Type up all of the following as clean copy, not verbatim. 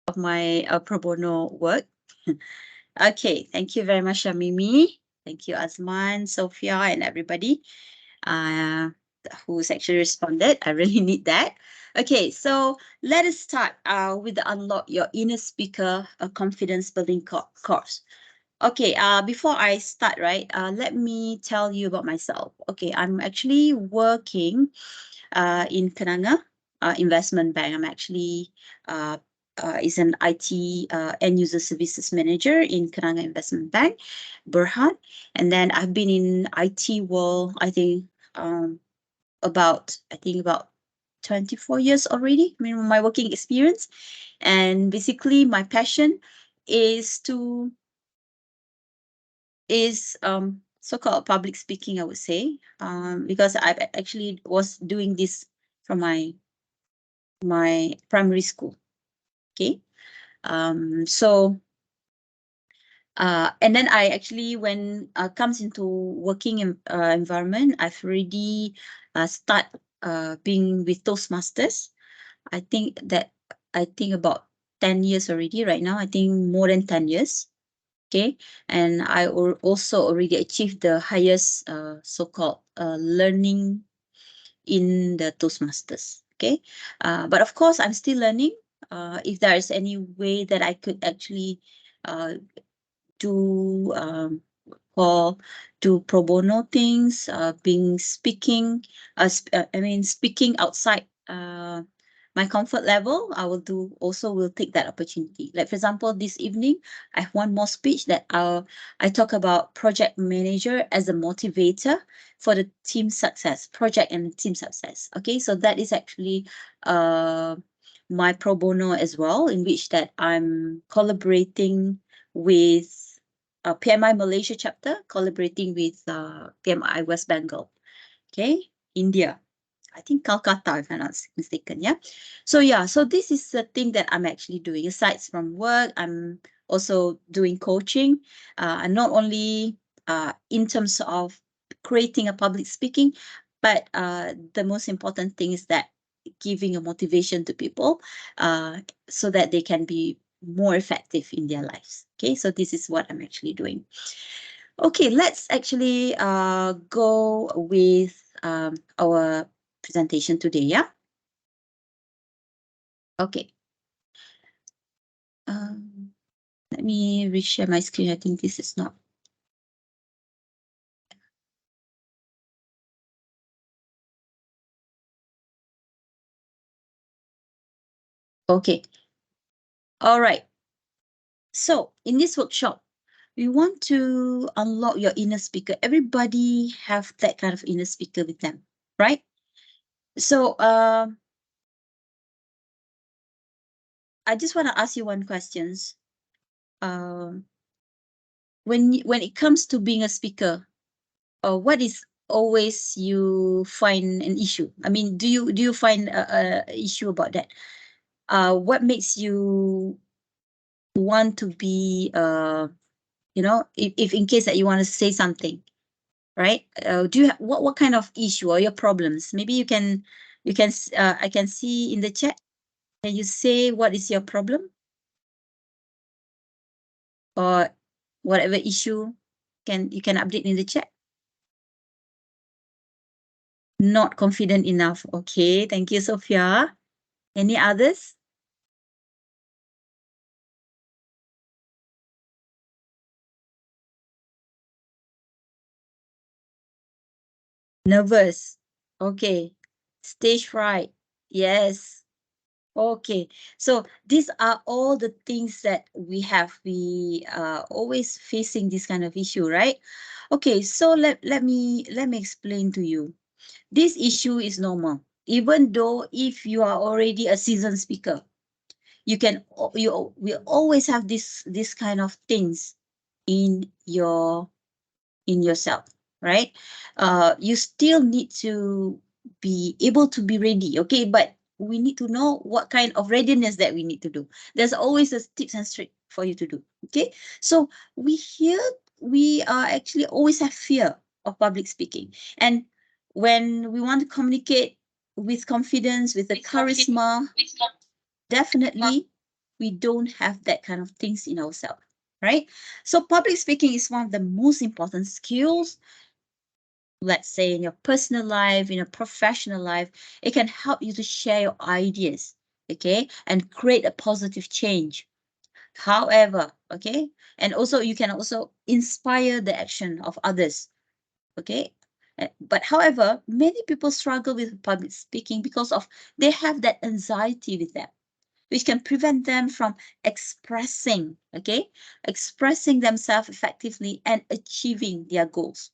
of my pro bono work. Okay, thank you very much, Shamimi. Thank you, Azman, Sophia, and everybody uh, who's actually responded. I really need that. Okay, so let us start with the Unlock Your Inner Speaker Confidence Building course. Okay, before I start, right, let me tell you about myself. Okay, I'm actually working in Kenanga Investment Bank. I'm actually is an IT end user services manager in Kenanga Investment Bank, Berhad. And then I've been in IT world, um, I think about 24 years already. I mean, my working experience. And basically my passion is to is so-called public speaking, I would say, because I actually was doing this from my primary school. Okay, so and then I actually when comes into working environment, I've already start being with Toastmasters. I think that I think about 10 years already right now. I think more than 10 years. Okay, and I also already achieved the highest so-called learning in the Toastmasters. Okay, but of course I'm still learning. If there is any way that I could actually uh, do call do pro bono things, being speaking, I mean speaking outside my comfort level, I will do also will take that opportunity. Like for example, this evening I have one more speech that I talk about project manager as a motivator for the team success, project and team success. Okay, so that is actually my pro bono as well, in which that I'm collaborating with PMI Malaysia chapter, collaborating with PMI West Bengal. Okay, India. I think Calcutta, if I'm not mistaken. Yeah. So yeah, so this is the thing that I'm actually doing. Aside from work, I'm also doing coaching, and not only in terms of creating a public speaking, but the most important thing is that giving a motivation to people, so that they can be more effective in their lives. Okay, so this is what I'm actually doing. Okay, let's actually go with our presentation today, yeah? Okay. Um, Let me reshare my screen. I think this is not. Okay. All right. So in this workshop, we want to unlock your inner speaker. Everybody have that kind of inner speaker with them, right? So I just want to ask you one questions. Um, when it comes to being a speaker, what is always you find an issue? I mean, do you find a issue about that? What makes you want to be if in case that you want to say something, right? Do you what kind of issue or your problems? Maybe I can see in the chat. Can you say what is your problem or whatever issue? You can update in the chat. Not confident enough. Okay, thank you, Sophia. Any others? Nervous. Okay. Stage fright. Yes. Okay. So these are all the things that we have. We are always facing this kind of issue, right? Okay, so let me explain to you. This issue is normal. Even though if you are already a seasoned speaker, you will always have this kind of things in yourself, right? You still need to be able to be ready, okay? But we need to know what kind of readiness that we need to do. There's always a tips and trick for you to do, okay? So we actually always have fear of public speaking, and when we want to communicate with confidence, with the charisma, definitely we don't have that kind of things in ourselves, right? So public speaking is one of the most important skills, let's say in your personal life, in your professional life. It can help you to share your ideas, okay, and create a positive change. However, okay, and also you can also inspire the action of others, okay. But however, many people struggle with public speaking because of they have that anxiety with them, which can prevent them from expressing, okay, expressing themselves effectively and achieving their goals.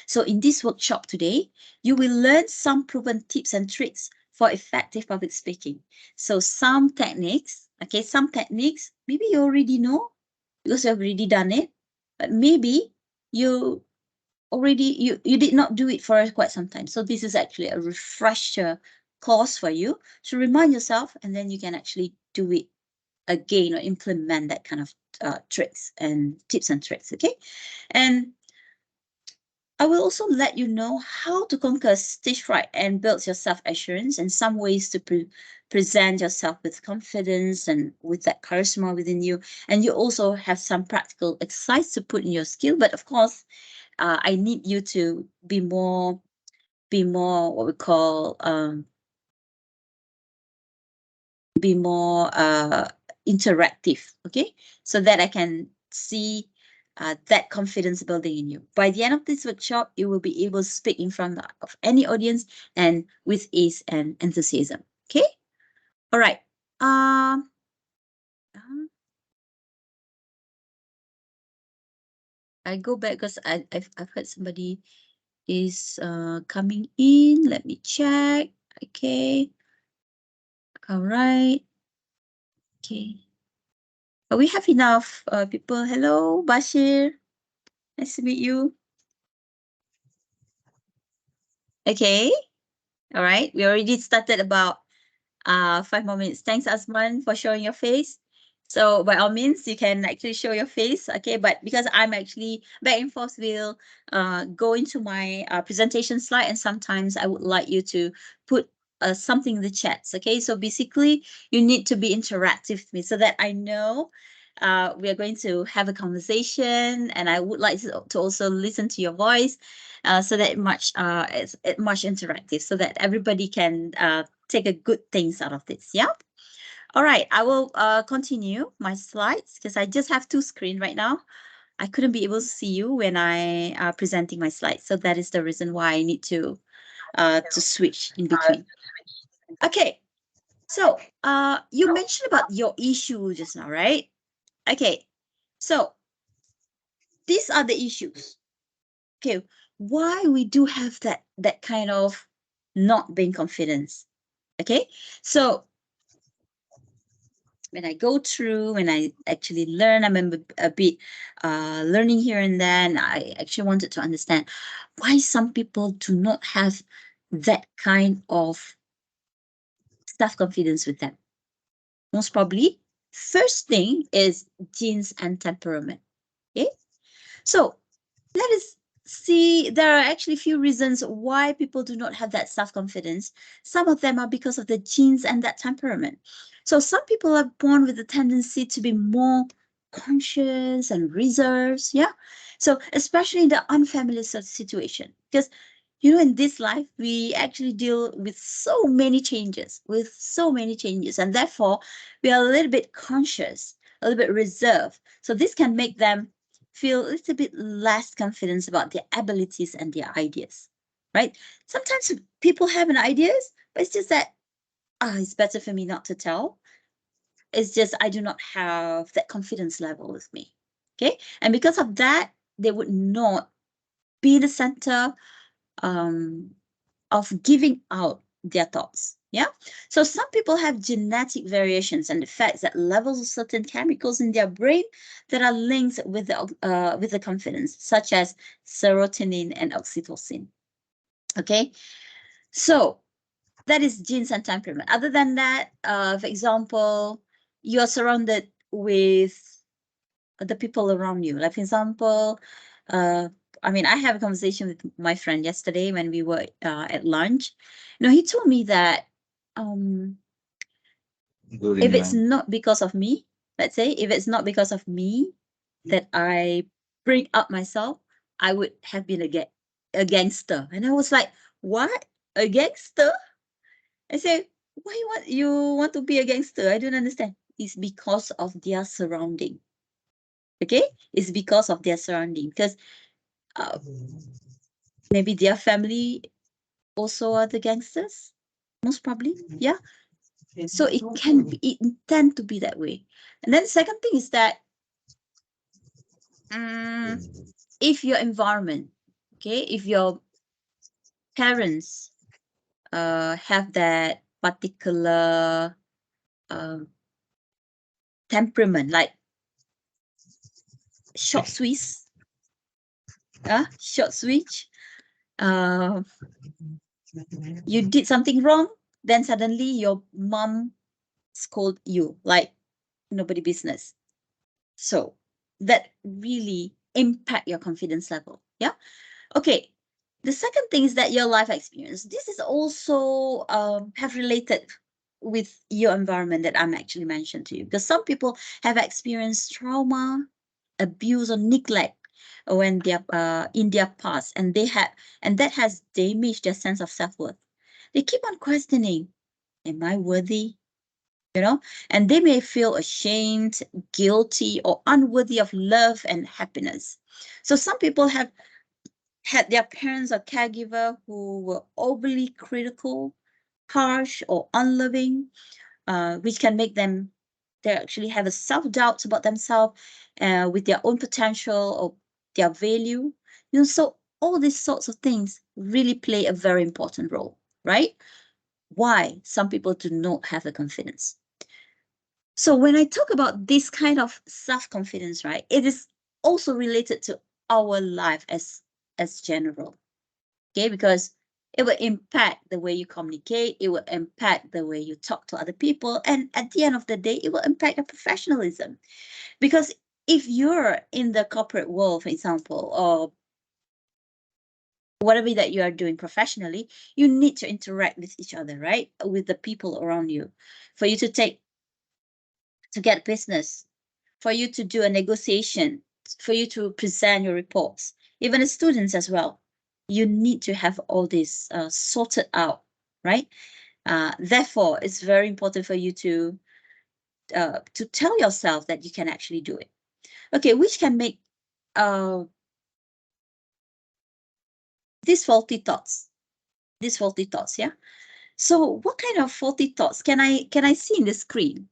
So in this workshop today, you will learn some proven tips and tricks for effective public speaking. So some techniques, okay, some techniques, maybe you already know because you've already done it, but maybe you you did not do it for quite some time. So this is actually a refresher course for you to remind yourself, and then you can actually do it again or implement that kind of tricks and tips and tricks, okay? And I will also let you know how to conquer stage fright and build your self-assurance and some ways to present yourself with confidence and with that charisma within you. And you also have some practical exercise to put in your skill. But of course, I need you to be more what we call be more interactive, okay? So that I can see that confidence building in you. By the end of this workshop, you will be able to speak in front of any audience and with ease and enthusiasm, okay? All right. Uh, I go back because I've heard somebody is coming in. Let me check. Okay. All right. Okay. We have enough people. Hello, Bashir. Nice to meet you. Okay. All right. We already started about 5 more minutes. Thanks, Asman, for showing your face. So by all means, you can actually show your face, okay? But because I'm actually back and forth, will go into my presentation slide, and sometimes I would like you to put something in the chats, okay? So basically, you need to be interactive with me so that I know we are going to have a conversation, and I would like to also listen to your voice, so that it's much interactive, so that everybody can take a good things out of this. Yeah. All right. I will continue my slides because I just have two screens right now. I couldn't be able to see you when I presenting my slides, so that is the reason why I need to switch in between. Okay. So you mentioned about your issue just now, right? Okay. So these are the issues. Okay. Why we do have that kind of not being confidence. Okay. So when I go through, when I actually learn, I'm a bit learning here and then. I actually wanted to understand why some people do not have that kind of self-confidence with them. Most probably, first thing is genes and temperament. Okay, so let us see. There are actually few reasons why people do not have that self-confidence. Some of them are because of the genes and that temperament. So some people are born with a tendency to be more conscious and reserved. Yeah. So especially in the unfamiliar situation, because in this life, we actually deal with so many changes, and therefore we are a little bit conscious, a little bit reserved. So this can make them feel a little bit less confidence about their abilities and their ideas, right? Sometimes people have an ideas, but it's just that it's better for me not to tell. It's just I do not have that confidence level with me. Okay. And because of that, they would not be the center um, of giving out their thoughts. Yeah. So some people have genetic variations and effects that levels of certain chemicals in their brain that are linked with the confidence, such as serotonin and oxytocin. Okay. So that is genes and temperament. Other than that, for example, you are surrounded with the people around you. Like, for example, uh, I mean, I have a conversation with my friend yesterday when we were at lunch. He told me that um, If it's not because of me, let's say, if it's not because of me that I bring up myself, I would have been a gangster. And I was like, what? A gangster? I say, why you want to be a gangster? I don't understand. It's because of their surrounding. Okay? It's because of their surrounding. Because uh, maybe their family also are the gangsters. Most probably. Yeah. So it can be, it tend to be that way. And then the second thing is that if your environment, okay, if your parents have that particular uh, temperament, like short switch, short switch, uh, you did something wrong, then suddenly your mom scold you like nobody business. So that really impact your confidence level. Yeah. Okay. The second thing is that your life experience. This is also have related with your environment that I'm actually mentioned to you, because some people have experienced trauma, abuse, or neglect when they're in their past, and that has damaged their sense of self-worth. They keep on questioning, am I worthy? You know, and they may feel ashamed, guilty, or unworthy of love and happiness. So some people have had their parents or caregiver who were overly critical, harsh, or unloving, which can make them they actually have a self-doubt about themselves, with their own potential or their value. So all these sorts of things really play a very important role, right? Why some people do not have the confidence. So when I talk about this kind of self-confidence, right, it is also related to our life as general. Okay, because it will impact the way you communicate, it will impact the way you talk to other people, and at the end of the day, it will impact your professionalism. Because if you're in the corporate world, for example, or whatever that you are doing professionally, you need to interact with each other, right? With the people around you, for you to get business, for you to do a negotiation, for you to present your reports, even as students as well. You need to have all this sorted out, right? Therefore, it's very important for you to tell yourself that you can actually do it. Okay, which can make uh, these faulty thoughts, yeah. So, what kind of faulty thoughts can I see in the screen?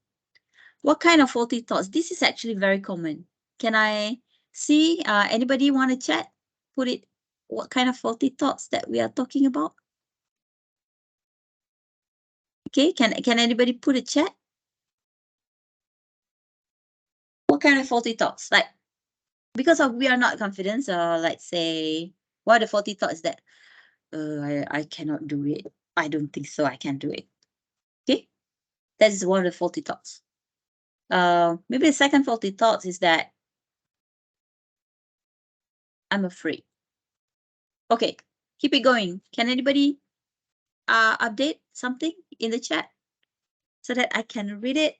What kind of faulty thoughts? This is actually very common. Can I see? Anybody want to chat? Put it. What kind of faulty thoughts that we are talking about? Okay, can anybody put a chat? What kind of faulty thoughts? Like, because of we are not confident, let's say, what are the faulty thoughts that I cannot do it. I don't think so. I can do it. Okay, that is one of the faulty thoughts. Maybe the second faulty thought is that I'm afraid. Okay, keep it going. Can anybody update something in the chat so that I can read it?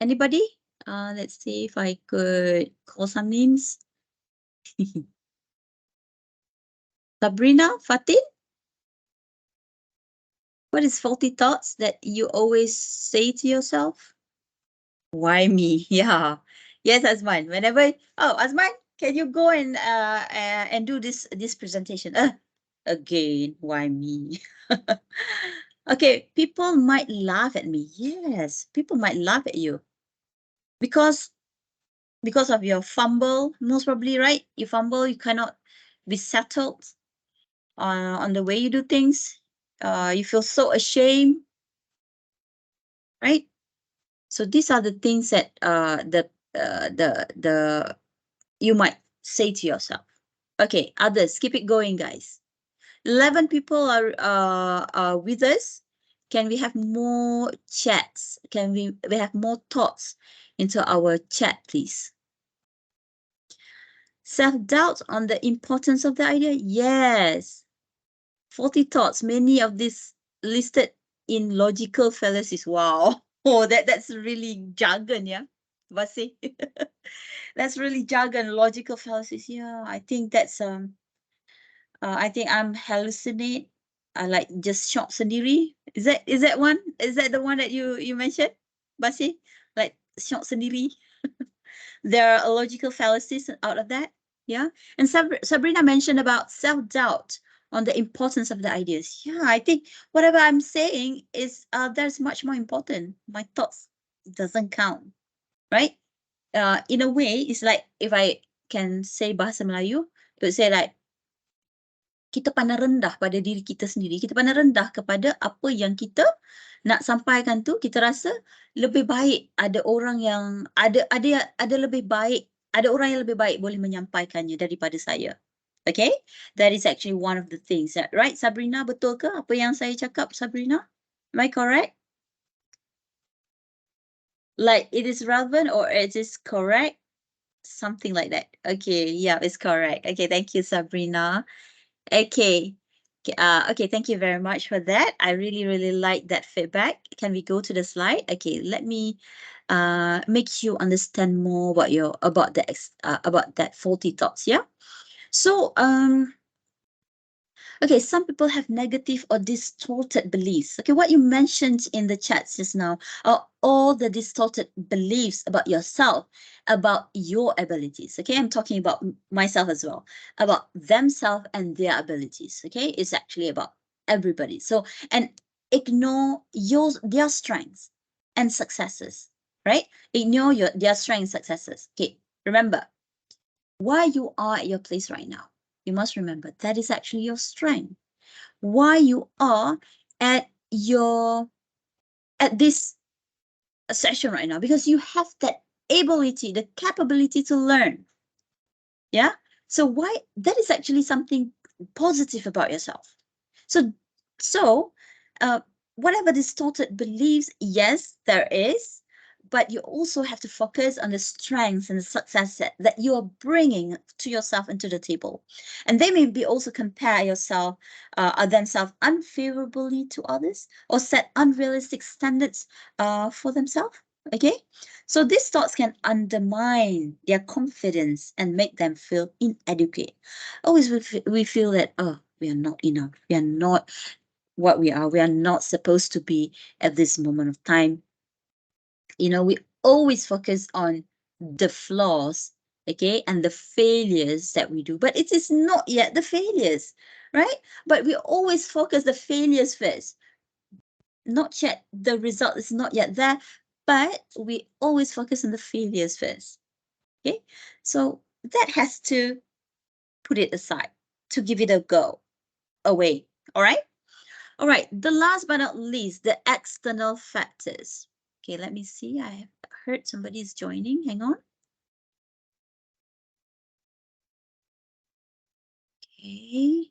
Anybody? Let's see if I could call some names. Sabrina, Fatin? What is faulty thoughts that you always say to yourself? Why me? Yeah. Yes, Azman. Whenever, oh, Azman, can you go and do this presentation? Again, why me? Okay, people might laugh at me. Yes, people might laugh at you because of your fumble, most probably, right? You fumble, you cannot be settled on the way you do things. You feel so ashamed, right? So these are the things that the you might say to yourself. Okay, others, keep it going, guys. 11 people are with us. Can we have more chats? Can we have more thoughts into our chat, please? Self-doubt on the importance of the idea? Yes. Faulty thoughts, many of these listed in logical fallacies. Wow. Oh, that's really jargon, yeah? Basi. That's really jargon, logical fallacies. Yeah, I think that's I think I'm hallucinate. I like just shock sendiri. Is that one? Is that the one that you mentioned, Basi? Like shock sendiri. There are logical fallacies out of that. Yeah. And Sabrina mentioned about self-doubt on the importance of the ideas. Yeah, I think whatever I'm saying is that's much more important. My thoughts doesn't count, right? In a way, it's like if I can say bahasa Melayu, it would say like kita pandang rendah pada diri kita sendiri. Kita pandang rendah kepada apa yang kita nak sampaikan tu, kita rasa lebih baik ada orang yang ada lebih baik, ada orang yang lebih baik boleh menyampaikannya daripada saya. Okay? That is actually one of the things. Right, Sabrina? Betul ke apa yang saya cakap, Sabrina? Am I correct? Like it is relevant or it is correct? Something like that. Okay, yeah, it's correct. Okay, thank you, Sabrina. Okay. Okay, thank you very much for that. I really, really like that feedback. Can we go to the slide? Okay, let me make you understand more about that faulty thoughts. Yeah. So okay, some people have negative or distorted beliefs. Okay, what you mentioned in the chat just now are all the distorted beliefs about yourself, about your abilities. Okay, I'm talking about myself as well, about themselves and their abilities. Okay, it's actually about everybody. So, and ignore their strengths and successes, right? Ignore their strengths and successes. Okay, remember why you are at your place right now. You must remember that is actually your strength. Why you are at this session right now, because you have that ability, the capability to learn. Yeah. So why that is actually something positive about yourself. So whatever distorted beliefs, yes, there is, but you also have to focus on the strengths and the success that you are bringing to yourself and to the table. And they may be also compare yourself, themselves unfavorably to others or set unrealistic standards for themselves. Okay, so these thoughts can undermine their confidence and make them feel inadequate. Always we feel that, oh, we are not enough. We are not what we are. We are not supposed to be at this moment of time. You know, we always focus on the flaws, okay, and the failures that we do, but it is not yet the failures, right? But we always focus the failures first. Not yet, the result is not yet there, but we always focus on the failures first. Okay, so that has to put it aside, to give it a go away. All right. All right, the last but not least, the external factors. Okay, let me see. I have heard somebody's joining. Hang on. Okay.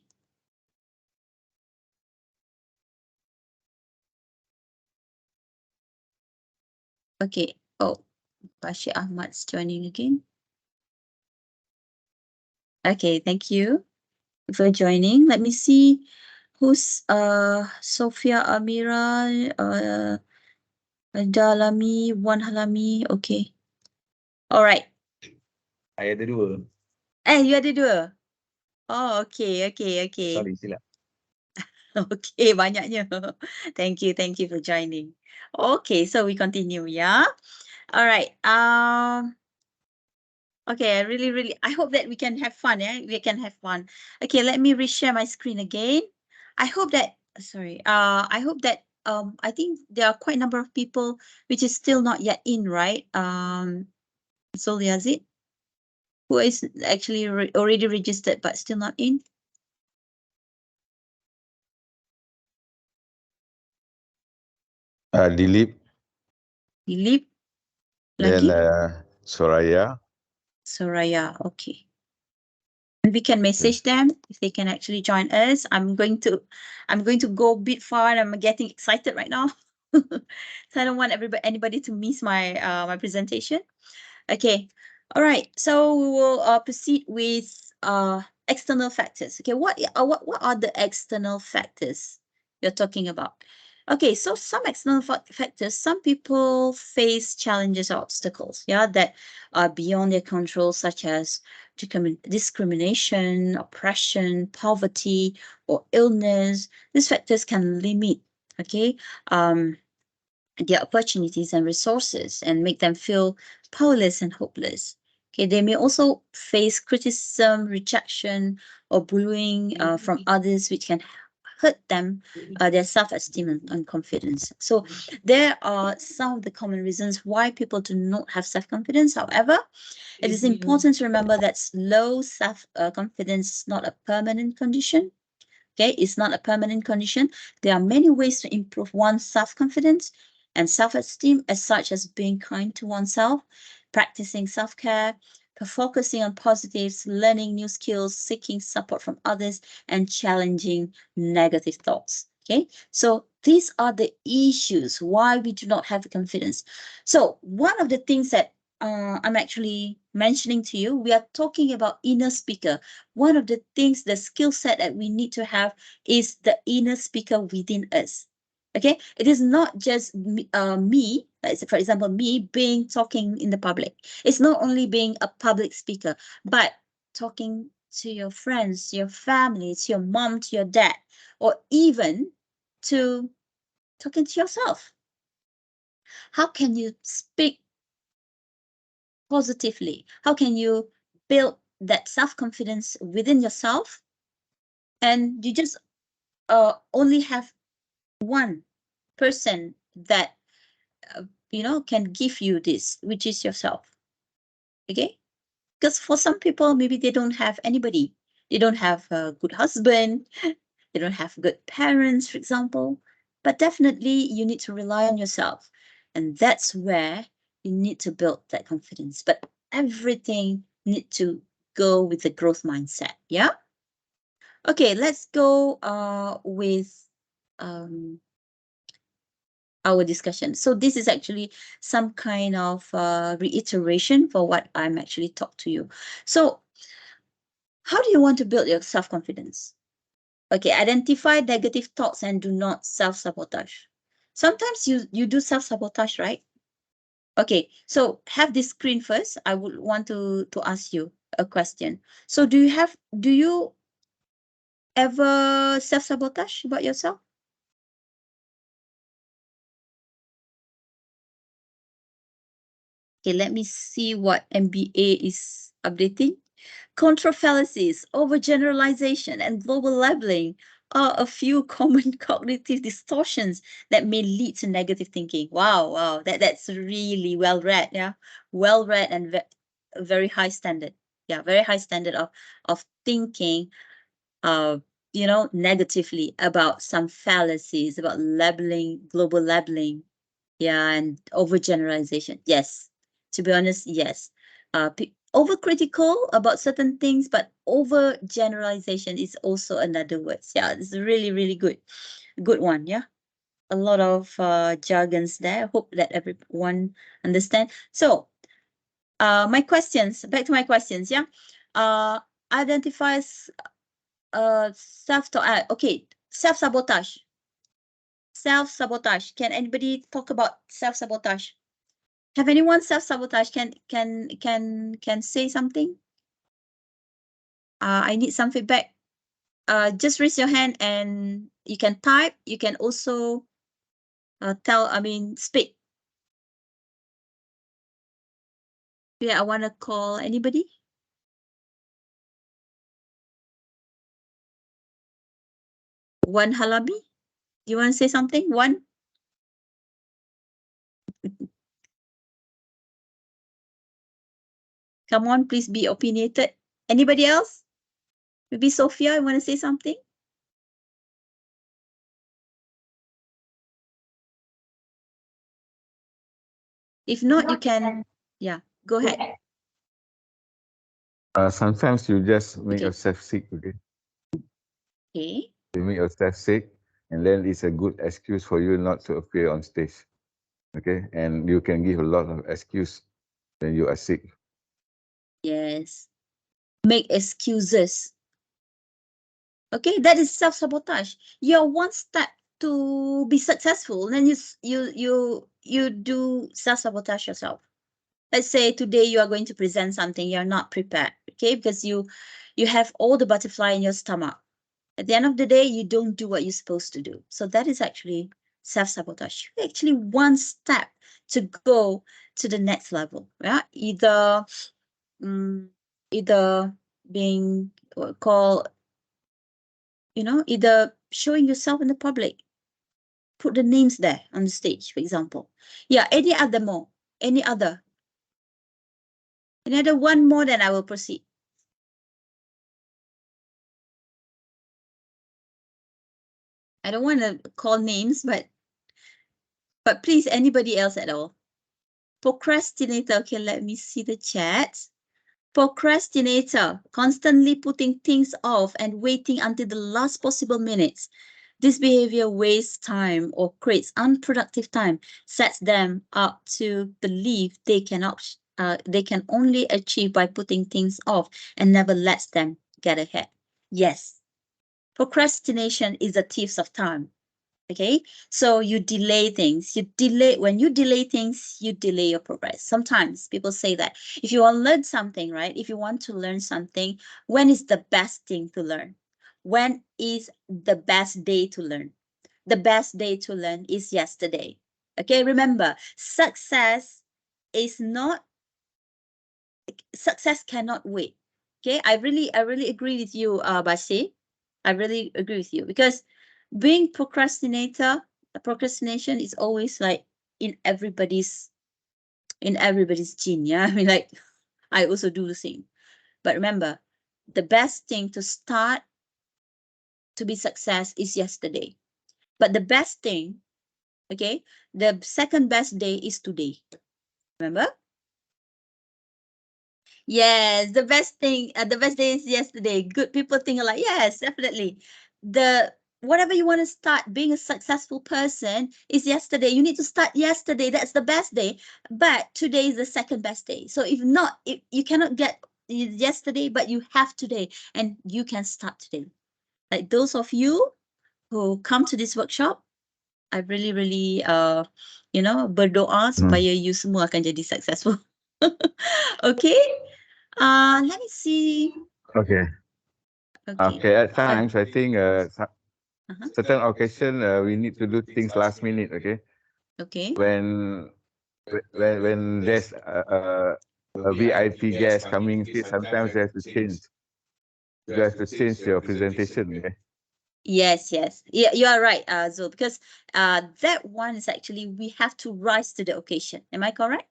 Okay. Oh, Bashir Ahmad's joining again. Okay, thank you for joining. Let me see who's Sophia Amira, Dalami, Wan Halami. Okay. All right. I ada dua. You ada dua. Oh, okay. Sorry, silap. Okay, banyaknya. Thank you for joining. Okay, so we continue, yeah. All right. Okay, I hope that we can have fun, yeah. We can have fun. Okay, let me reshare my screen again. I hope that I think there are quite a number of people which is still not yet in, right? Zuliazid, who is actually already registered but still not in. Dilip. Lagi? Then Soraya. Soraya, okay. And we can message them if they can actually join us. I'm going to go a bit far and I'm getting excited right now. So I don't want anybody to miss my my presentation. Okay. All right, so we will proceed with external factors. Okay, what are the external factors you're talking about? Okay, so some external factors, some people face challenges or obstacles, yeah, that are beyond their control, such as discrimination, oppression, poverty, or illness. These factors can limit, okay, their opportunities and resources and make them feel powerless and hopeless. Okay, they may also face criticism, rejection, or bullying from others, which can hurt them, their self-esteem and confidence. So there are some of the common reasons why people do not have self-confidence. However, it is important to remember that low self-confidence is not a permanent condition. Okay, it's not a permanent condition. There are many ways to improve one's self-confidence and self-esteem, as such as being kind to oneself, practicing self-care, focusing on positives, learning new skills, seeking support from others, and challenging negative thoughts. Okay, so these are the issues why we do not have the confidence. So one of the things that I'm actually mentioning to you, we are talking about inner speaker. One of the things, the skill set that we need to have is the inner speaker within us. Okay, it is not just me, like for example, me being talking in the public. It's not only being a public speaker, but talking to your friends, your family, to your mom, to your dad, or even to talking to yourself. How can you speak positively? How can you build that self-confidence within yourself? And you just only have one person that can give you this, which is yourself. Okay, because for some people, maybe they don't have anybody. They don't have a good husband. They don't have good parents, for example. But definitely you need to rely on yourself, and that's where you need to build that confidence. But everything need to go with the growth mindset. Yeah. Okay, let's go with um our discussion. So this is actually some kind of reiteration for what I'm actually talked to you. So how do you want to build your self-confidence? Okay, identify negative thoughts and do not self-sabotage. Sometimes you do self-sabotage, right? Okay, so have this screen first. I would want to ask you a question. So do you ever self-sabotage about yourself? Okay, let me see what MBA is updating. Control fallacies, overgeneralization, and global labeling are a few common cognitive distortions that may lead to negative thinking. Wow, wow, that's really well read, yeah, well read and very high standard, yeah, very high standard of thinking, uh, negatively about some fallacies, about labeling, global labeling, yeah, and overgeneralization. Yes, to be honest, yes. Overcritical about certain things, but overgeneralization is also another word. Yeah, it's really, really good one. Yeah, a lot of jargons there. I hope that everyone understand. So, my questions. Back to my questions. Yeah, identifies self. Okay, self sabotage. Self sabotage. Can anybody talk about self sabotage? Have anyone self-sabotage? Can say something? I need some feedback. Just raise your hand and you can type. You can also speak. Yeah, I want to call anybody. One Halabi. You want to say something? One. Come on, please be opinionated. Anybody else? Maybe Sophia, you want to say something? If not, you can. Yeah, go ahead. Sometimes you just make Okay. yourself sick, okay? Okay. You make yourself sick, and then it's a good excuse for you not to appear on stage, okay? And you can give a lot of excuse when you are sick. Yes. Make excuses. Okay, that is self-sabotage. You're one step to be successful, then you do self-sabotage yourself. Let's say today you are going to present something, you're not prepared, okay, because you have all the butterfly in your stomach. At the end of the day, you don't do what you're supposed to do. So that is actually self-sabotage. You're actually one step to go to the next level. Yeah, um, either being called, either showing yourself in the public, put the names there on the stage, for example. Yeah, any other more, any other one more, then I will proceed. I don't want to call names, but please, anybody else at all? Procrastinator. Okay, let me see the chat. Procrastinator, constantly putting things off and waiting until the last possible minutes. This behavior wastes time or creates unproductive time, sets them up to believe they can only achieve by putting things off, and never lets them get ahead. Yes, procrastination is a thief of time. Okay, so you delay things. When you delay things, you delay your progress. Sometimes people say that if you want to learn something, right? If you want to learn something, when is the best thing to learn? When is the best day to learn? The best day to learn is yesterday. Okay, remember, is not success cannot wait. Okay, I really agree with you, Basi. I really agree with you, because being procrastination is always like in everybody's gene. Yeah, I mean, like, I also do the same. But remember, the best thing to start to be success is yesterday. But the best thing, okay, the second best day is today. Remember? Yes, the best day is yesterday. Good people think alike. Yes, definitely. Whatever you want to start being a successful person is yesterday. You need to start yesterday. That's the best day. But today is the second best day. So if you cannot get yesterday, but you have today, and you can start today. Like those of you who come to this workshop, I really, really, berdoa supaya you semua akan jadi successful. Okay. Let me see. Okay. Okay. At times, I think certain occasion we need to do things last minute. Okay. Okay. When there's a VIP guest coming, sometimes you have to change. You have to change your presentation. Okay. Yes. Yeah, you are right, Zul, because that one is actually we have to rise to the occasion. Am I correct?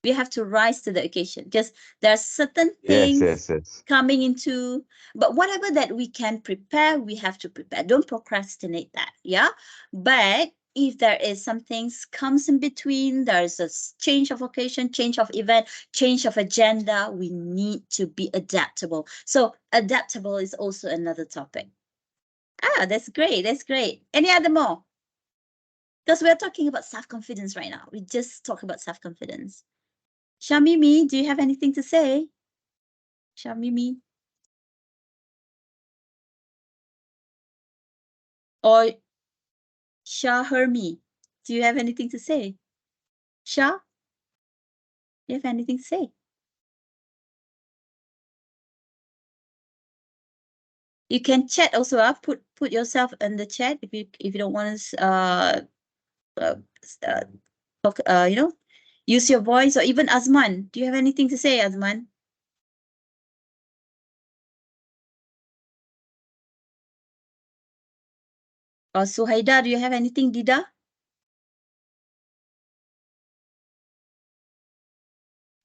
We have to rise to the occasion because there are certain things Yes. coming into, but whatever that we can prepare, we have to prepare. Don't procrastinate that. Yeah. But if there is some things comes in between, there's a change of occasion, change of event, change of agenda, we need to be adaptable. So adaptable is also another topic. That's great. That's great. Any other more? Because we're talking about self-confidence right now. We just talk about self-confidence. Shamimi, do you have anything to say? Shamimi? Or Shah Hermi, do you have anything to say? Shah, do you have anything to say? You can chat also. Put yourself in the chat if you don't want to talk. Use your voice, or even Azman. Do you have anything to say, Azman? Or Suhaida, do you have anything, Dida?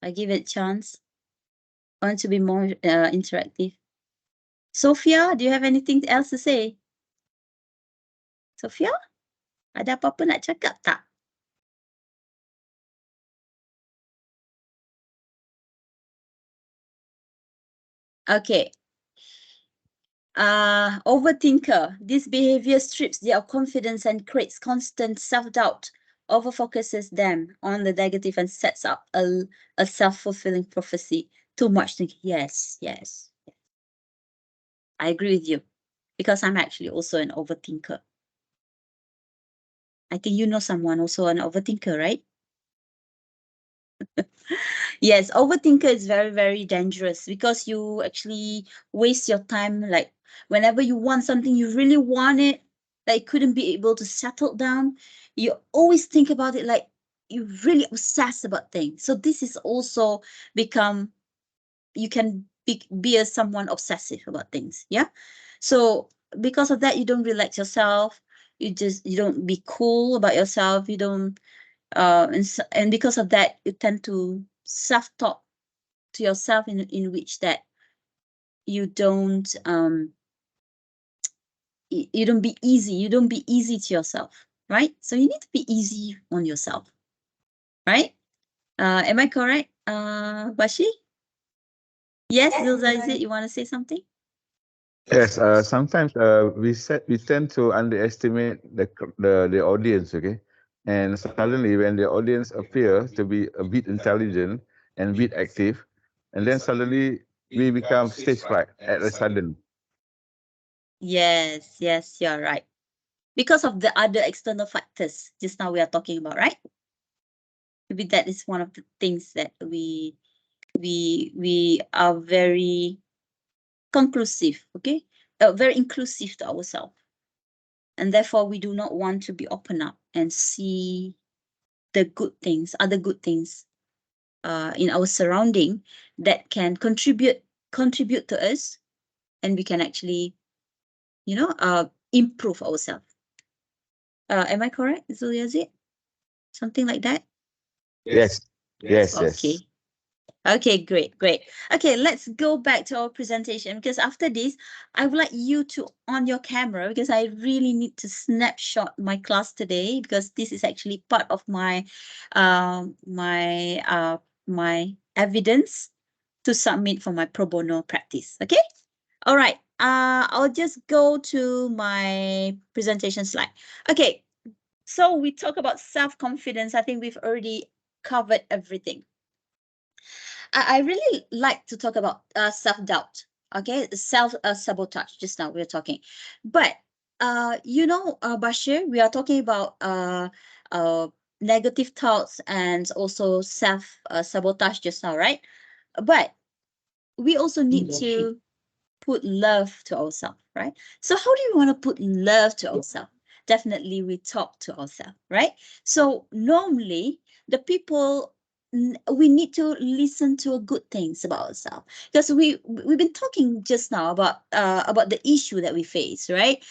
I give it a chance. I want to be more interactive. Sophia, do you have anything else to say? Sophia, ada apa-apa nak cakap tak? Okay. Overthinker. This behavior strips their confidence and creates constant self-doubt, overfocuses them on the negative, and sets up a self-fulfilling prophecy. Too much thinking. Yes, yes. I agree with you because I'm actually also an overthinker. I think you know someone also an overthinker, right? Yes, overthinker is very, very dangerous because you actually waste your time. Like whenever you want something, you really want it, like couldn't be able to settle down. You always think about it, like you really obsess about things. So this is also become you can be a someone obsessive about things. Yeah. So because of that, you don't relax yourself. You don't be cool about yourself. You don't and because of that you tend to self-talk to yourself in which that you don't you don't be easy, to yourself, right? So you need to be easy on yourself, right? Am I correct, Bashi? Yes, Zilza, is it you want to say something? Yes, sometimes we tend to underestimate the audience, okay? And suddenly when the audience appears to be a bit intelligent and a bit active, and then suddenly we become stage fright at a sudden. Yes, yes, you're right, because of the other external factors just now we are talking about, right? Maybe that is one of the things that we are very conclusive, okay, very inclusive to ourselves, and therefore we do not want to be open up and see the good things, other good things in our surrounding that can contribute to us, and we can actually, improve ourselves. Am I correct, Zuliazi? Something like that? Yes, yes, yes. Okay. Okay, great, great. Okay, let's go back to our presentation because after this, I would like you to on your camera because I really need to snapshot my class today because this is actually part of my my evidence to submit for my pro bono practice. Okay? All right. I'll just go to my presentation slide. Okay, so we talk about self-confidence. I think we've already covered everything. I really like to talk about self-doubt. Okay, self-sabotage. Just now we are talking, but Bashir, we are talking about uh, negative thoughts and also self sabotage just now, right? But we also need to put love to ourselves, right? So how do you want to put love to ourselves? Definitely we talk to ourselves, right? So normally the people we need to listen to good things about ourselves because we've been talking just now about the issue that we face, right?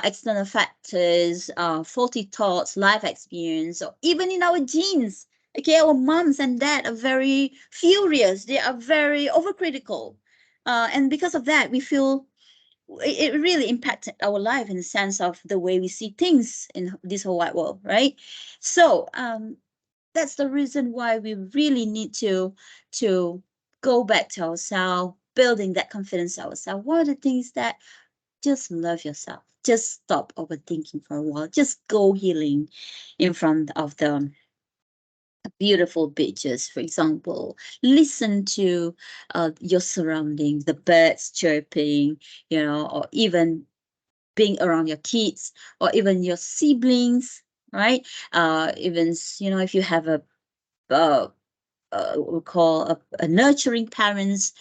External factors, faulty thoughts, life experience, or even in our genes. Okay, our moms and dad are very furious. They are very overcritical, and because of that we feel it really impacted our life in the sense of the way we see things in this whole wide world, right? So that's the reason why we really need to go back to ourselves, building that confidence in ourselves. One of the things that just love yourself, just stop overthinking for a while, just go healing in front of the beautiful beaches, for example. Listen to your surroundings, the birds chirping, or even being around your kids or even your siblings, right? Even, if you have uh, we call a nurturing parents,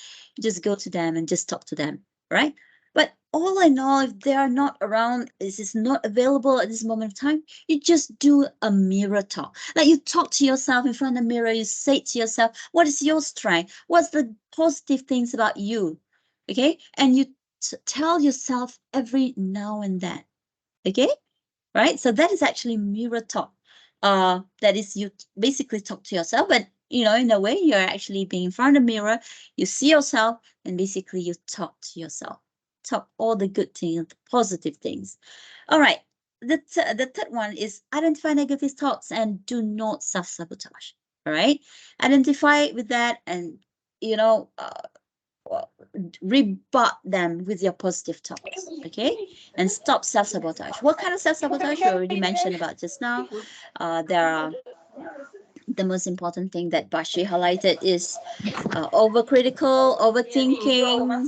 just go to them and just talk to them, right? But all in all, if they are not around, is not available at this moment of time, you just do a mirror talk. Like you talk to yourself in front of the mirror, you say to yourself, what is your strength? What's the positive things about you? Okay. And you tell yourself every now and then. Okay, right? So that is actually mirror talk. That is you basically talk to yourself, but in a way, you're actually being in front of the mirror. You see yourself, and basically you talk to yourself. Talk all the good things, the positive things. All right. The third one is identify negative thoughts and do not self-sabotage. All right. Identify with that and you know uh, rebut them with your positive thoughts, okay? And stop self-sabotage. What kind of self-sabotage? You already mentioned about just now. There are the most important thing that Bashi highlighted is overcritical, overthinking.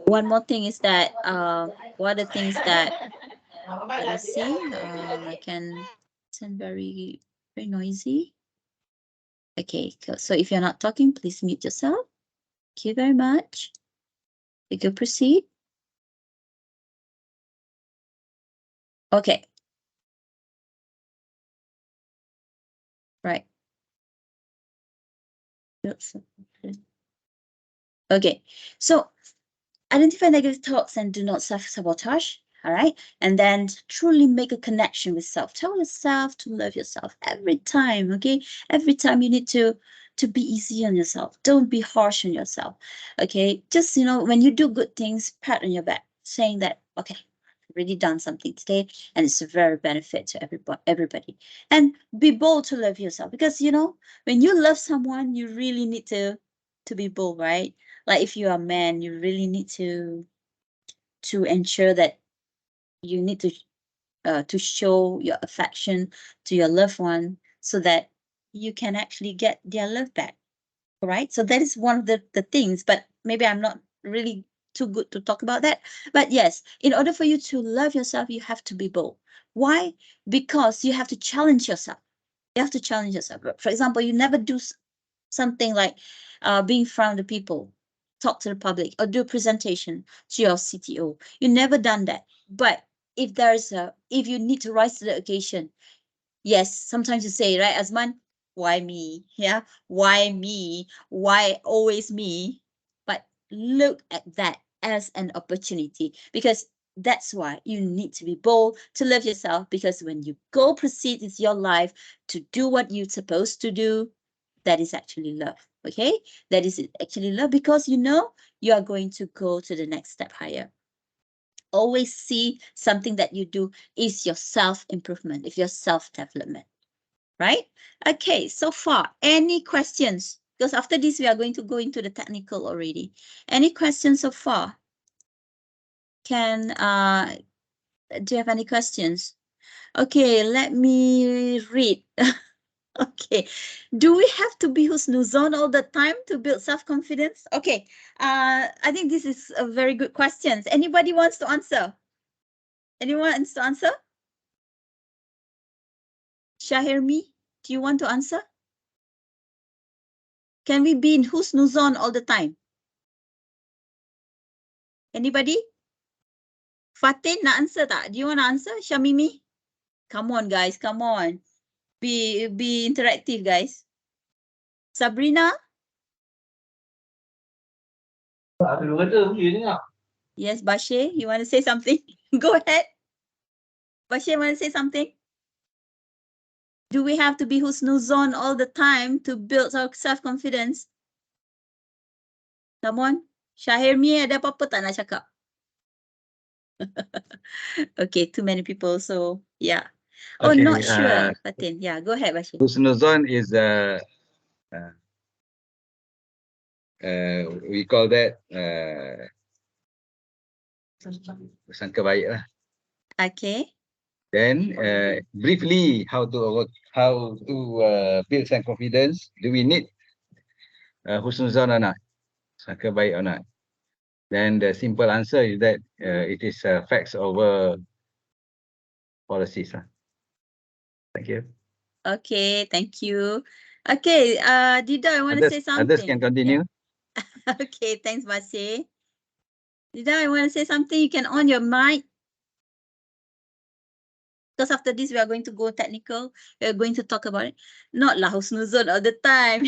One more thing is that what are the things that, let me see, I can sound very noisy. Okay, so if you're not talking, please mute yourself. Thank you very much. We could proceed. Okay. Right. Okay. So identify negative thoughts and do not self-sabotage. All right. And then truly make a connection with self. Tell yourself to love yourself every time. Okay. Every time you need to be easy on yourself. Don't be harsh on yourself. Okay. Just, when you do good things, pat on your back, saying that, okay, I've already done something today, and it's a very benefit to everybody. And be bold to love yourself, because when you love someone, you really need to be bold, right? Like if you are a man, you really need to ensure that you need to show your affection to your loved one, so that you can actually get their love back. All right. So that is one of the things, but maybe I'm not really too good to talk about that. But yes, in order for you to love yourself, you have to be bold. Why? Because you have to challenge yourself. You have to challenge yourself. For example, you never do something like being in front of the people, talk to the public, or do a presentation to your CTO. You never done that. But if you need to rise to the occasion, yes, sometimes you say, right, Asman, why me? Yeah, why me? Why always me? But look at that as an opportunity, because that's why you need to be bold to love yourself, because when you go proceed with your life to do what you're supposed to do, that is actually love. Okay, that is actually love, because you are going to go to the next step higher. Always see something that you do is your self-improvement, if your self-development, right? Okay, so far, any questions? Because after this, we are going to go into the technical already. Any questions so far? Do you have any questions? Okay, let me read. Okay. Do we have to be husnuzon all the time to build self-confidence? Okay. I think this is a very good question. Anybody wants to answer? Anyone wants to answer? Shahirmi, do you want to answer? Can we be in husnuzon all the time? Anybody? Fatin nak answer tak? Do you want to answer? Shamimi? Come on, guys. Come on. Be interactive, guys. Sabrina? Yes, Bashir, you want to say something? Go ahead. Bashir, want to say something? Do we have to be husnuzon all the time to build our self-confidence? Come on. Syahirmi, ada apa-apa tak nak cakap? Okay, too many people, so yeah. Oh, Okay, not sure, Fatin. Yeah, go ahead, Bashir. husnuzon is we call that sangka baik lah. Okay. Then briefly, how to build self confidence? Do we need husnuzon or not? Sangka baik or not? Then the simple answer is that it is facts over policies. Thank you. Okay, thank you. Okay, Dida, I want to say something. Others can continue. Yeah. Okay, thanks, Bashir. Dida, I want to say something. You can on your mic. Because after this, we are going to go technical. We are going to talk about it. Not lah husnuzon all the time.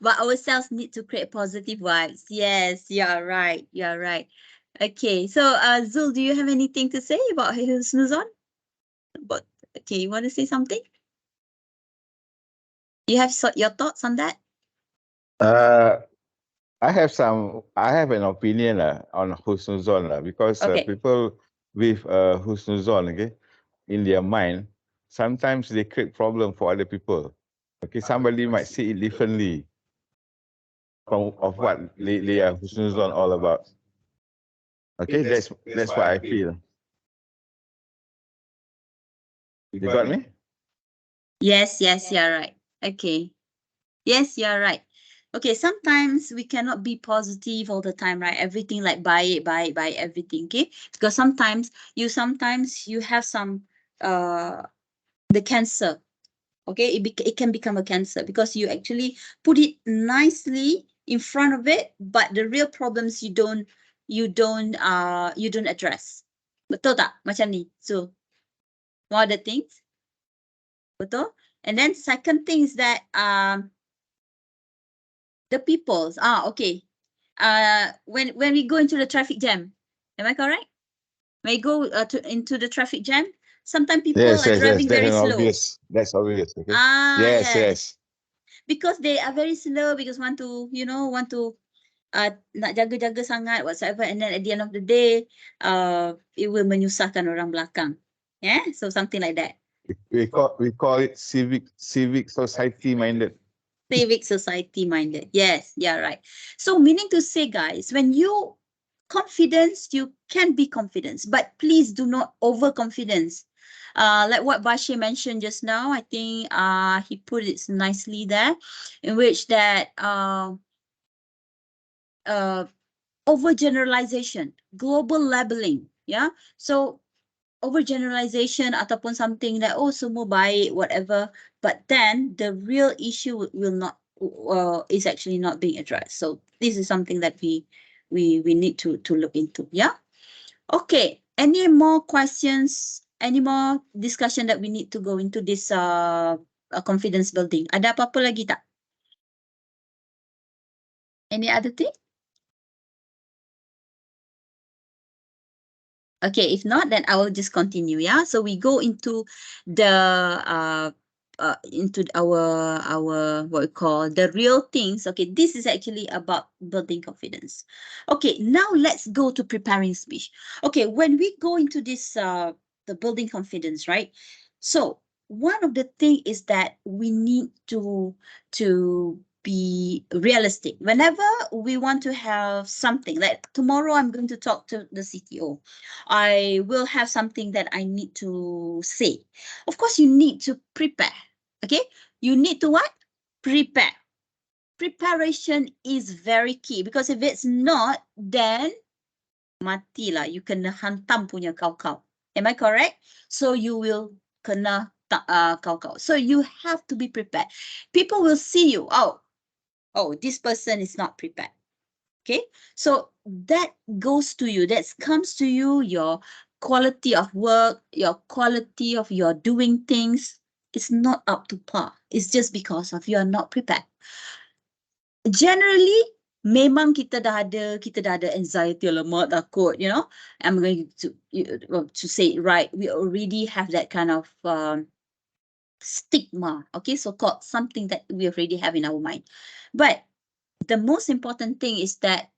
But ourselves need to create positive vibes. Yes, you are right. You are right. Okay, so Zul, do you have anything to say about husnuzon? Okay, you want to say something? You have your thoughts on that? I have an opinion on husnuzon because Okay. people with husnuzon, okay, in their mind, sometimes they create problem for other people. Okay, somebody might see it differently of what they are husnuzon all about. Okay, that's what I feel. You got me? Yes, you're right. Okay. Yes, you're right. Okay, sometimes we cannot be positive all the time, right? Everything like buy everything, okay? Because sometimes you have some the cancer, okay? It can become a cancer because you actually put it nicely in front of it, but the real problems you don't address. Betul tak? Macam ni. So, one of the things. Betul? And then second thing is that the peoples. Okay. When we go into the traffic jam, am I correct? When we go into the traffic jam, sometimes people Yes, are yes, yes. driving That's very an slow. obvious. That's obvious. Okay. Yes, Yes. yes. Because they are very slow because want to nak jaga-jaga sangat whatsoever, and then at the end of the day, it will menyusahkan orang belakang. Yeah, so something like that. We call it civic society minded. Civic society minded. Yes, yeah, right. So meaning to say, guys, when you confidence, you can be confident, but please do not overconfidence. Like what Bashi mentioned just now, I think he put it nicely there, in which that overgeneralization, global labeling, yeah. So overgeneralization ataupun something that semua baik whatever, but then the real issue will not is actually not being addressed. So this is something that we need to look into. Yeah. Okay. Any more questions? Any more discussion that we need to go into this confidence building? Ada apa-apa lagi tak? Any other thing? Okay, if not, then I will just continue. Yeah. So we go into the into our what we call the real things. Okay, this is actually about building confidence. Okay, now let's go to preparing speech. Okay, when we go into this the building confidence, right? So one of the thing is that we need to be realistic. Whenever we want to have something, like tomorrow I'm going to talk to the CTO. I will have something that I need to say. Of course, you need to prepare. Okay, you need to what? Prepare. Preparation is very key, because if it's not, then matilah. You kena hantam punya kau-kau. Am I correct? So you will kena kau-kau. So you have to be prepared. People will see you. Oh, this person is not prepared. Okay, so that goes to you, that comes to you, your quality of work, your quality of your doing things is not up to par. It's just because of you are not prepared. Generally, memang kita dah ada anxiety, lemak, takut, I'm going to say it right. We already have that kind of stigma, okay, so-called something that we already have in our mind. But the most important thing is that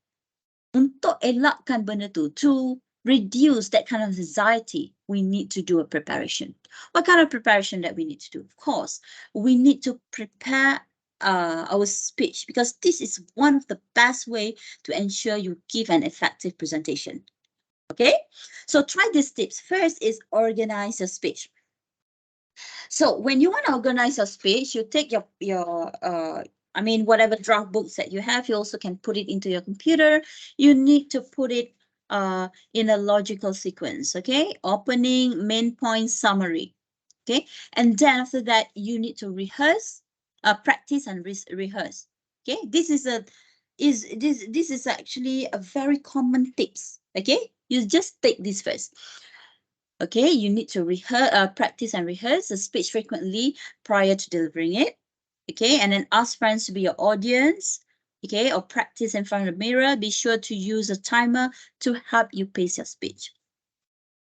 untuk elakkan benda tu, to reduce that kind of anxiety, we need to do a preparation. What kind of preparation that we need to do? Of course, we need to prepare our speech, because this is one of the best way to ensure you give an effective presentation. Okay, so try these tips. First is organize your speech. So when you want to organize your speech, you take your whatever draft books that you have, you also can put it into your computer. You need to put it in a logical sequence, okay? Opening, main point, summary, okay? And then after that, you need to rehearse, practice and rehearse, okay? This is actually a very common tips, okay? You just take this first. Okay, you need to practice and rehearse the speech frequently prior to delivering it. Okay, and then ask friends to be your audience. Okay, or practice in front of the mirror. Be sure to use a timer to help you pace your speech.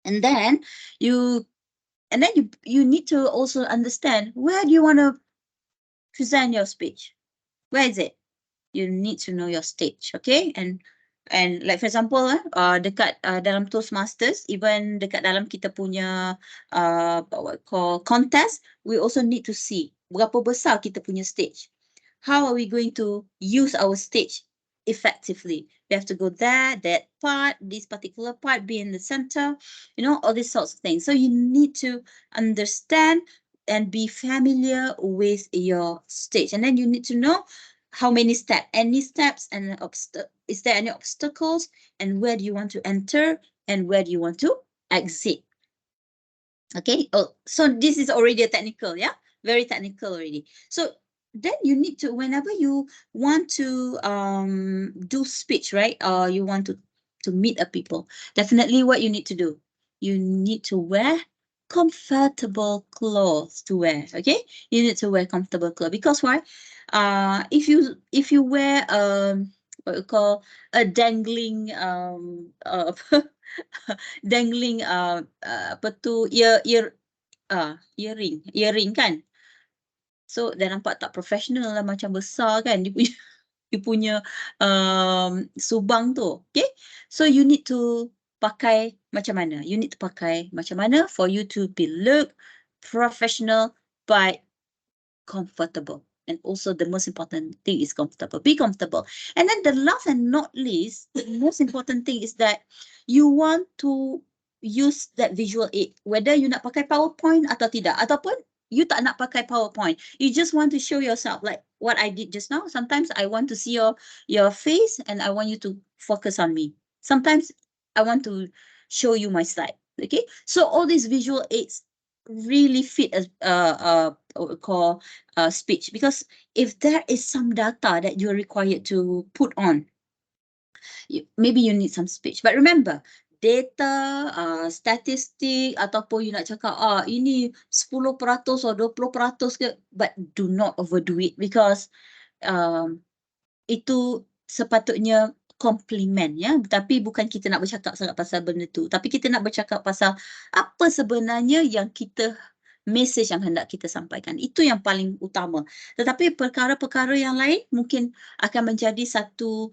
And then you need to also understand, where do you want to present your speech? Where is it? You need to know your stage, okay? And like for example, dekat dalam Toastmasters, even dekat dalam kita punya what call contest, we also need to see berapa besar kita punya stage. How are we going to use our stage effectively? We have to go there, that part, this particular part be in the center, all these sorts of things. So you need to understand and be familiar with your stage. And then you need to know how many steps, any steps, and is there any obstacles, and where do you want to enter, and where do you want to exit. Okay, oh, so this is already a technical, yeah, very technical already. So then you need to, whenever you want to do speech, right, or you want to meet a people, definitely what you need to do, you need to wear comfortable clothes to wear. Okay, you need to wear comfortable clothes, because why? If you wear what we call a dangling dangling apa tu, earring kan, so dah nampak tak professional lah, macam besar kan dia punya dia punya subang tu. Okay, so you need to pakai macam mana, you need to pakai macam mana for you to be look professional but comfortable. And also the most important thing is comfortable. Be comfortable. And then the last and not least, the most important thing is that you want to use that visual aid, whether you nak pakai PowerPoint atau tidak, ataupun you tak nak pakai PowerPoint. You just want to show yourself, like what I did just now. Sometimes I want to see your face and I want you to focus on me. Sometimes I want to show you my slide. Okay, so all these visual aids really fit as what we call speech, because if there is some data that you're required to put on, maybe you need some speech. But remember, data, statistik, ataupun you nak cakap ini 10% or 20% ke, but do not overdo it, because itu sepatutnya compliment, ya, tapi bukan kita nak bercakap sangat pasal benda tu, tapi kita nak bercakap pasal apa sebenarnya yang kita, message yang hendak kita sampaikan. Itu yang paling utama. Tetapi perkara-perkara yang lain mungkin akan menjadi sesuatu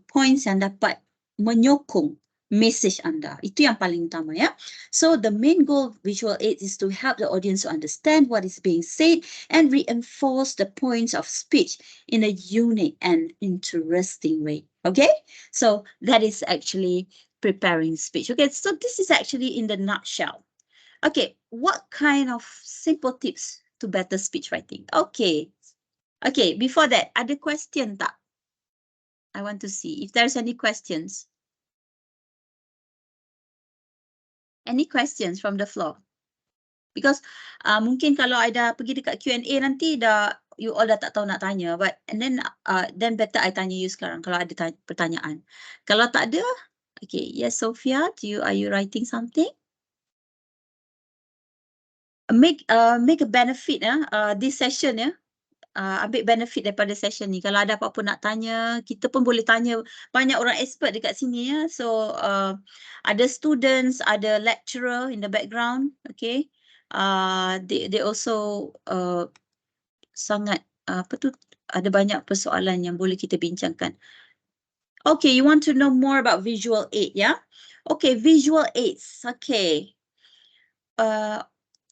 points yang dapat menyokong message anda. Itu yang paling utama, ya. So the main goal of visual aids is to help the audience to understand what is being said and reinforce the points of speech in a unique and interesting way. Okay, so that is actually preparing speech. Okay, so this is actually in the nutshell. Okay, what kind of simple tips to better speech writing? Okay, before that, ada question tak? I want to see if there's any questions. Any questions from the floor? Because mungkin kalau I dah pergi dekat Q&A nanti you all dah tak tahu nak tanya, but and then better I tanya you sekarang kalau ada pertanyaan. Kalau tak ada, okay, yes, Sophia, are you writing something? Make a benefit this session, ya. Ambil benefit daripada session ni. Kalau ada apa-apa nak tanya, kita pun boleh tanya, banyak orang expert dekat sini, ya. So ada students, ada lecturer in the background, okay. They also sangat ada banyak persoalan yang boleh kita bincangkan. Okay, you want to know more about visual aid, ya? Okay, visual aids. Okay.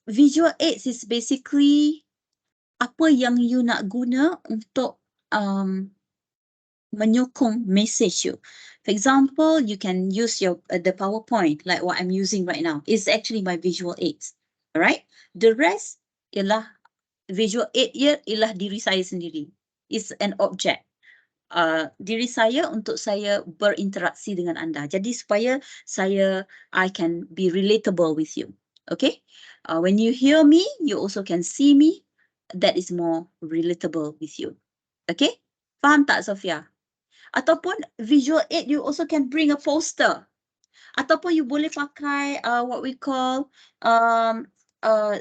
Visual aids is basically apa yang you nak guna untuk menyokong message you. For example, you can use the PowerPoint like what I'm using right now. It's actually my visual aids. Alright? The rest ialah visual aid ialah diri saya sendiri. It's an object. Diri saya untuk saya berinteraksi dengan anda. Jadi supaya I can be relatable with you. Okay? When you hear me, you also can see me. That is more relatable with you. Okay? Faham tak, Sophia? Ataupun visual aid, you also can bring a poster. Ataupun you boleh pakai what we call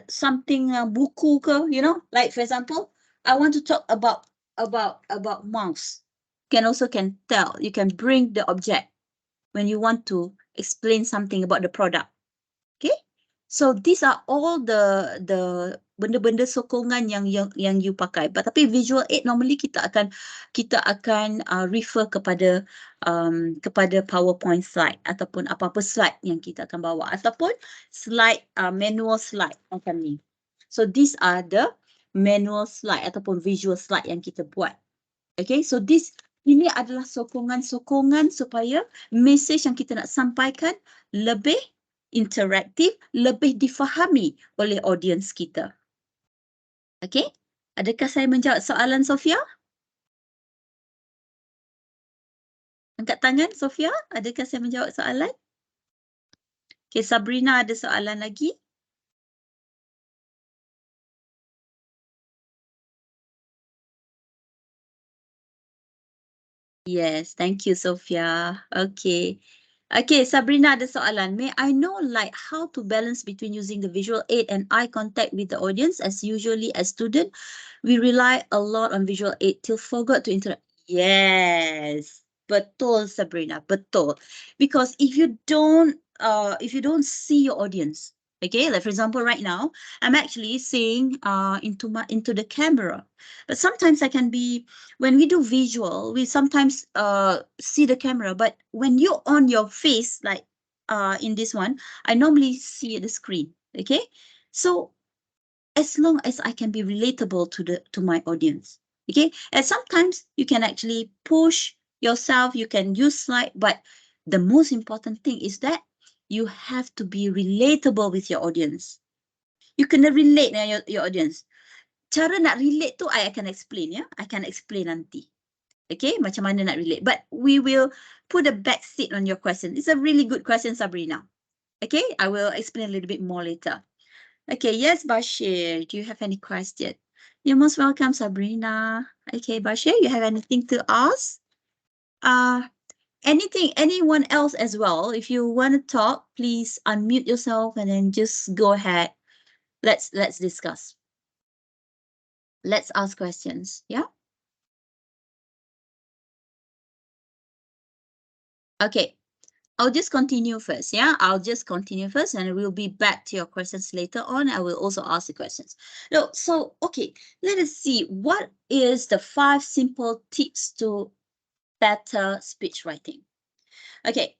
something buku ke, you know, like for example, I want to talk about mouse. You can bring the object when you want to explain something about the product. Okay? So these are all the benda-benda sokongan yang you pakai. Tapi visual aid normally kita akan refer kepada PowerPoint slide ataupun apa-apa slide yang kita akan bawa, ataupun slide manual slide macam ni. So these are the manual slide ataupun visual slide yang kita buat. Okay, so ini adalah sokongan-sokongan supaya message yang kita nak sampaikan lebih interaktif, lebih difahami oleh audience kita. Okay? Adakah saya menjawab soalan Sofia? Angkat tangan Sofia, adakah saya menjawab soalan? Okay, Sabrina ada soalan lagi? Yes, thank you, Sophia. Okay. Okay, Sabrina ada soalan. May I know like how to balance between using the visual aid and eye contact with the audience? As usually as student, we rely a lot on visual aid till forgot to interact. Yes, betul, Sabrina, betul. Because if you don't see your audience, okay, like for example, right now, I'm actually saying into the camera, but sometimes I can be. When we do visual, we sometimes see the camera, but when you're on your face, like in this one, I normally see the screen. Okay, so as long as I can be relatable to my audience, okay, and sometimes you can actually push yourself, you can use slide, but the most important thing is that you have to be relatable with your audience. You can relate dengan your audience. Cara nak relate tu I akan explain, ya. I can explain nanti. Okay, macam mana nak relate. But we will put a back seat on your question. It's a really good question, Sabrina. Okay, I will explain a little bit more later. Okay, yes, Bashir, do you have any question? You're most welcome, Sabrina. Okay, Bashir, you have anything to ask? Anyone else as well? If you want to talk, please unmute yourself and then just go ahead. Let's discuss. Let's ask questions, yeah? Okay, I'll just continue first, yeah? I'll just continue first and we'll be back to your questions later on. I will also ask the questions. So, okay, let us see. What is the 5 simple tips to better speech writing? Okay,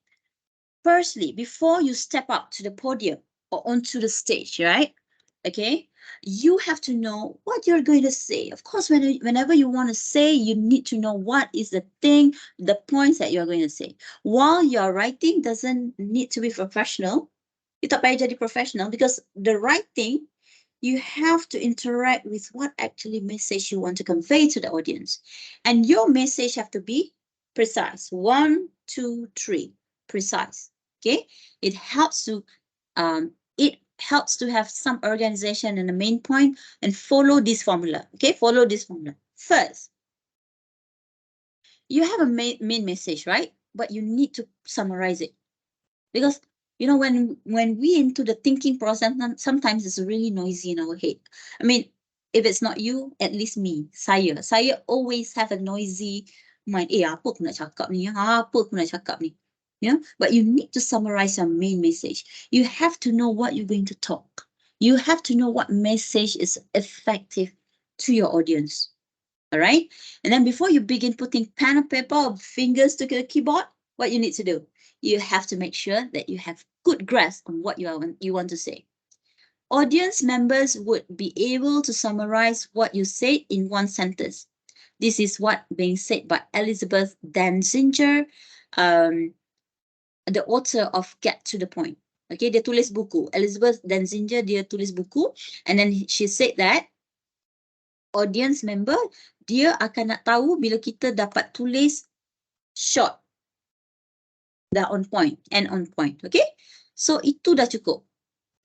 firstly, before you step up to the podium or onto the stage, right? Okay, you have to know what you're going to say. Of course, whenever you want to say, you need to know what is the thing, the points that you're going to say. While you're writing, doesn't need to be professional. You tak payah jadi professional because the writing, you have to interact with what actually message you want to convey to the audience. And your message have to be precise. 1, 2, 3, precise. Okay, it helps to have some organization and a main point and follow this formula. Okay, follow this formula. First, you have a main message, right? But you need to summarize it. Because, you know, when we into the thinking process, sometimes it's really noisy in our head. I mean, if it's not you, at least me, saya always have a noisy mind. Apa aku nak cakap ni? Apa aku nak cakap ni? You know, but you need to summarize your main message. You have to know what you're going to talk. You have to know what message is effective to your audience. All right. And then before you begin putting pen and paper or fingers to the keyboard, what you need to do, you have to make sure that you have good grasp on what you want to say. Audience members would be able to summarize what you said in one sentence. This is what being said by Elizabeth Danziger, the author of Get to the Point. Okay, dia tulis buku. Elizabeth Danziger, dia tulis buku. And then she said that audience member, dia akan nak tahu bila kita dapat tulis short, dah on point and on point. Okay, so itu dah cukup.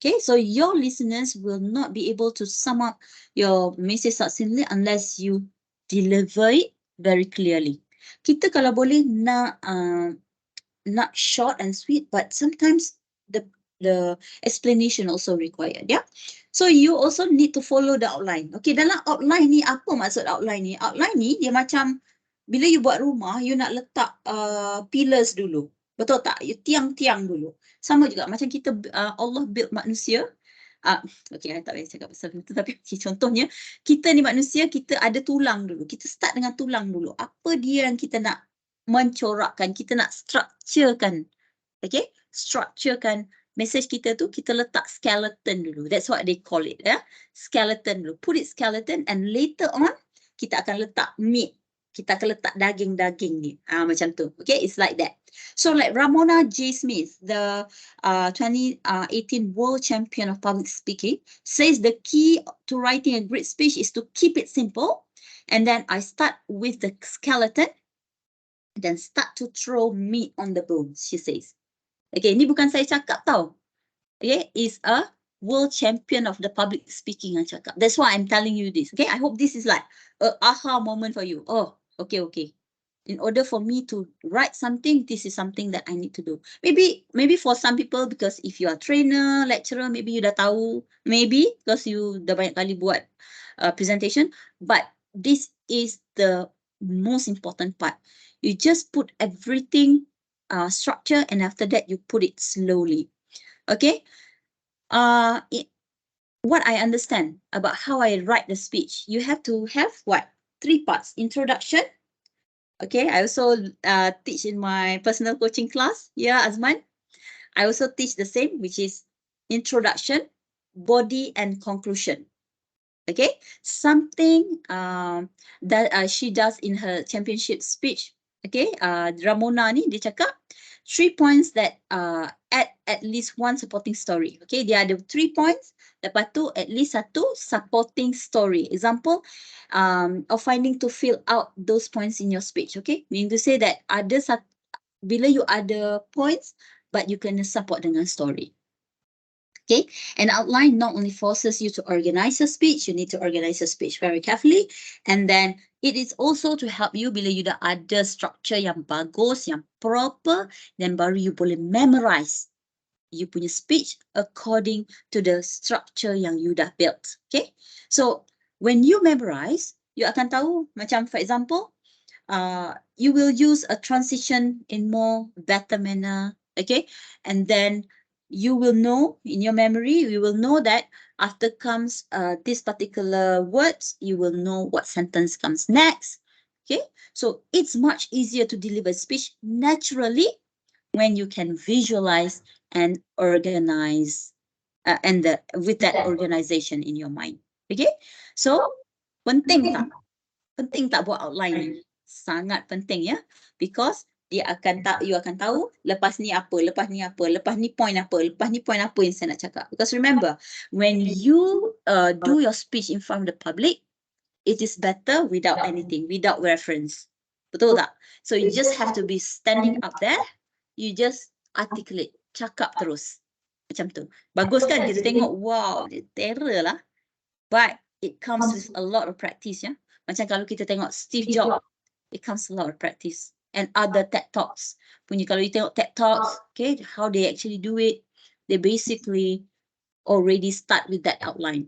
Okay, so your listeners will not be able to sum up your message succinctly unless you deliver it very clearly. Kita kalau boleh nak short and sweet, but sometimes the explanation also required, yeah. So you also need to follow the outline. Okay, dalam outline ni, apa maksud outline ni? Outline ni dia macam bila you buat rumah, you nak letak pillars dulu. Betul tak? You tiang-tiang dulu. Sama juga macam kita Allah build manusia. Okay, I tak boleh cakap pasal itu, tapi contohnya kita ni manusia, kita ada tulang dulu. Kita start dengan tulang dulu. Apa dia yang kita nak mencorakkan, kita nak structurekan. Okay, structurekan message kita tu, kita letak skeleton dulu. That's what they call it, yeah? Skeleton dulu. Put it skeleton and later on, kita akan letak meat. kita akan letak daging-daging ni. Macam tu. Okay, it's like that. So like Ramona J. Smith, the 2018 World Champion of Public Speaking, says the key to writing a great speech is to keep it simple. And then I start with the skeleton, then start to throw meat on the bones, she says. Okay, ni bukan saya cakap tau. Okay, is a world champion of the public speaking yang cakap. That's why I'm telling you this. Okay, I hope this is like a aha moment for you. Oh, okay. In order for me to write something, this is something that I need to do. Maybe for some people, because if you are trainer, lecturer, maybe you dah tahu. Maybe because you dah banyak kali buat presentation. But this is the most important part. You just put everything structure, and after that you put it slowly. Okay. What I understand about how I write the speech, you have to have what? 3 parts. Introduction. Okay, I also teach in my personal coaching class. Yeah, Azman. I also teach the same, which is introduction, body, and conclusion. Okay, something that she does in her championship speech. Okay, Ramona ni dia cakap 3 points that add at least one supporting story. Okay, dia ada 3 points. Lepas tu at least satu supporting story. Example of finding to fill out those points in your speech. Okay, meaning to say that ada bila you ada points, but you can support dengan story. Okay, an outline not only forces you to organize your speech, you need to organize your speech very carefully, and then it is also to help you bila you dah ada structure yang bagus, yang proper, then baru you boleh memorize you punya speech according to the structure yang you dah built. Okay, so when you memorize, you akan tahu, macam for example, you will use a transition in more better manner. Okay, and then you will know in your memory, you will know that after comes this particular words, you will know what sentence comes next. Okay, so it's much easier to deliver speech naturally when you can visualize and organize and with that organization in your mind. Okay, so penting tak buat outline ni? Sangat penting ya, because you akan tahu lepas ni apa, lepas ni point apa, lepas ni point apa yang saya nak cakap. Because remember, when you do your speech in front of the public, it is better without anything, without reference. Betul tak? So you just have to be standing up there, you just articulate, cakap terus. Macam tu. Bagus kan? Kita tengok, wow, dia terror lah. But it comes with a lot of practice ya. Macam kalau kita tengok Steve Jobs, it comes a lot of practice. And other TED Talks. Kalau you tengok TED Talks, okay, how they actually do it, they basically already start with that outline.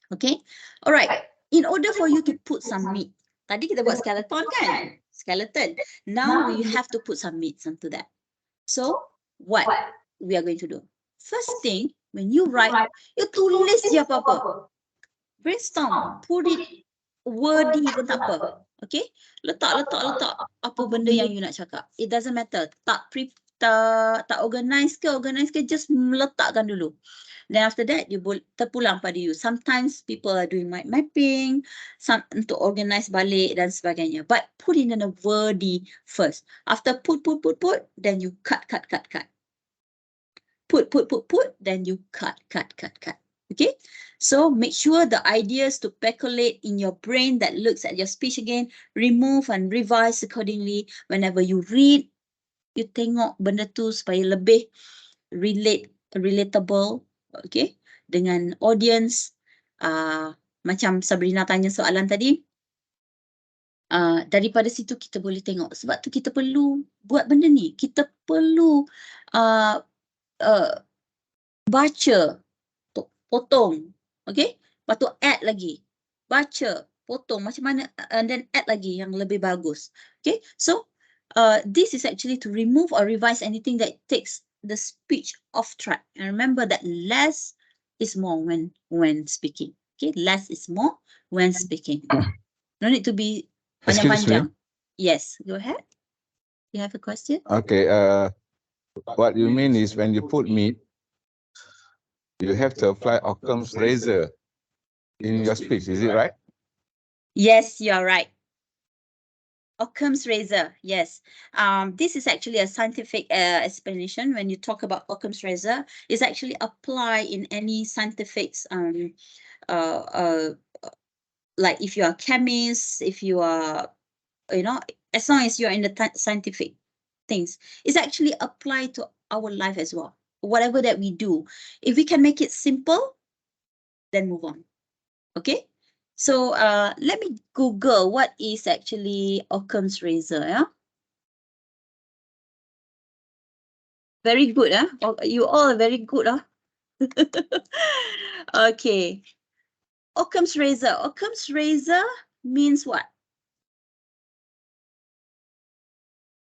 Okay, alright. In order for you to put some meat, tadi kita buat skeleton kan? Skeleton. Now we have to put some meat onto that. So, what we are going to do? First thing, when you write, you tulis je apa-apa. Brainstorm, put it wordy pun tak apa. Okay, letak apa benda yang you nak cakap. It doesn't matter. Tak organize ke, just letakkan dulu. Then after that, you terpulang pada you. Sometimes people are doing mind mapping, some untuk organize balik dan sebagainya. But put it in a wordy first. After put, then you cut. Put, then you cut. Okay, so make sure the ideas to percolate in your brain that looks at your speech again, remove and revise accordingly. Whenever you read, you tengok benda tu supaya lebih relatable, okay, dengan audience. Macam Sabrina tanya soalan tadi, daripada situ kita boleh tengok. Sebab tu kita perlu buat benda ni. Kita perlu baca, potong, okay? Lepas tu add lagi, baca, potong, macam mana, and then add lagi yang lebih bagus. Okay, so this is actually to remove or revise anything that takes the speech off track. And remember that less is more when speaking. Okay, less is more when speaking. No need to be panjang-panjang. Yes, go ahead. You have a question? Okay, what you mean is when you put meat, you have to apply Occam's razor in your speech, is it right? Yes, you are right. Occam's razor, yes. This is actually a scientific explanation. When you talk about Occam's razor, it's actually apply in any scientific like if you are a chemist, if you are, as long as you're in the scientific things, it's actually applied to our life as well. Whatever that we do, if we can make it simple, then move on. Okay. So let me Google what is actually Occam's razor. Yeah. Very good, huh? You all are very good, huh? Okay. Occam's razor. Occam's razor means what?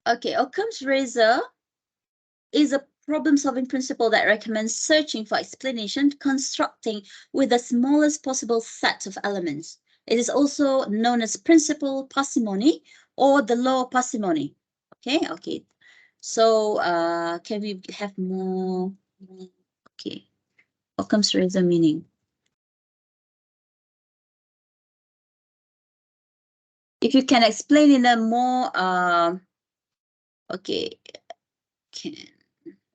Okay, Occam's razor is a problem-solving principle that recommends searching for explanation, constructing with the smallest possible set of elements. It is also known as principle parsimony or the law of parsimony. Okay. So can we have more? Okay. Occam's razor meaning. If you can explain in a more, okay.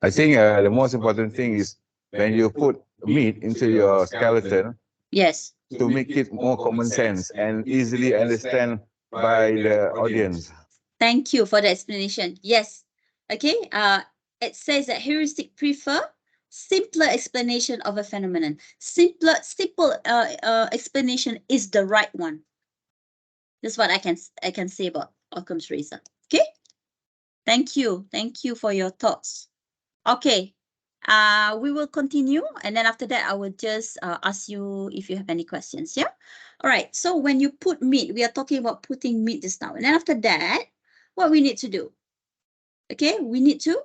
I think the most important thing is when you put meat into your skeleton, Yes. to make it more common sense and easily understand by the audience. Thank you for the explanation. Yes. Okay. It says that heuristics prefer simpler explanation of a phenomenon. Simple explanation is the right one. That's what I can say about Occam's razor. Okay. Thank you for your thoughts. Okay. We will continue, and then after that, I will just ask you if you have any questions. Yeah. All right. So when you put meat, we are talking about putting meat just now, and then after that, what we need to do? Okay, we need to.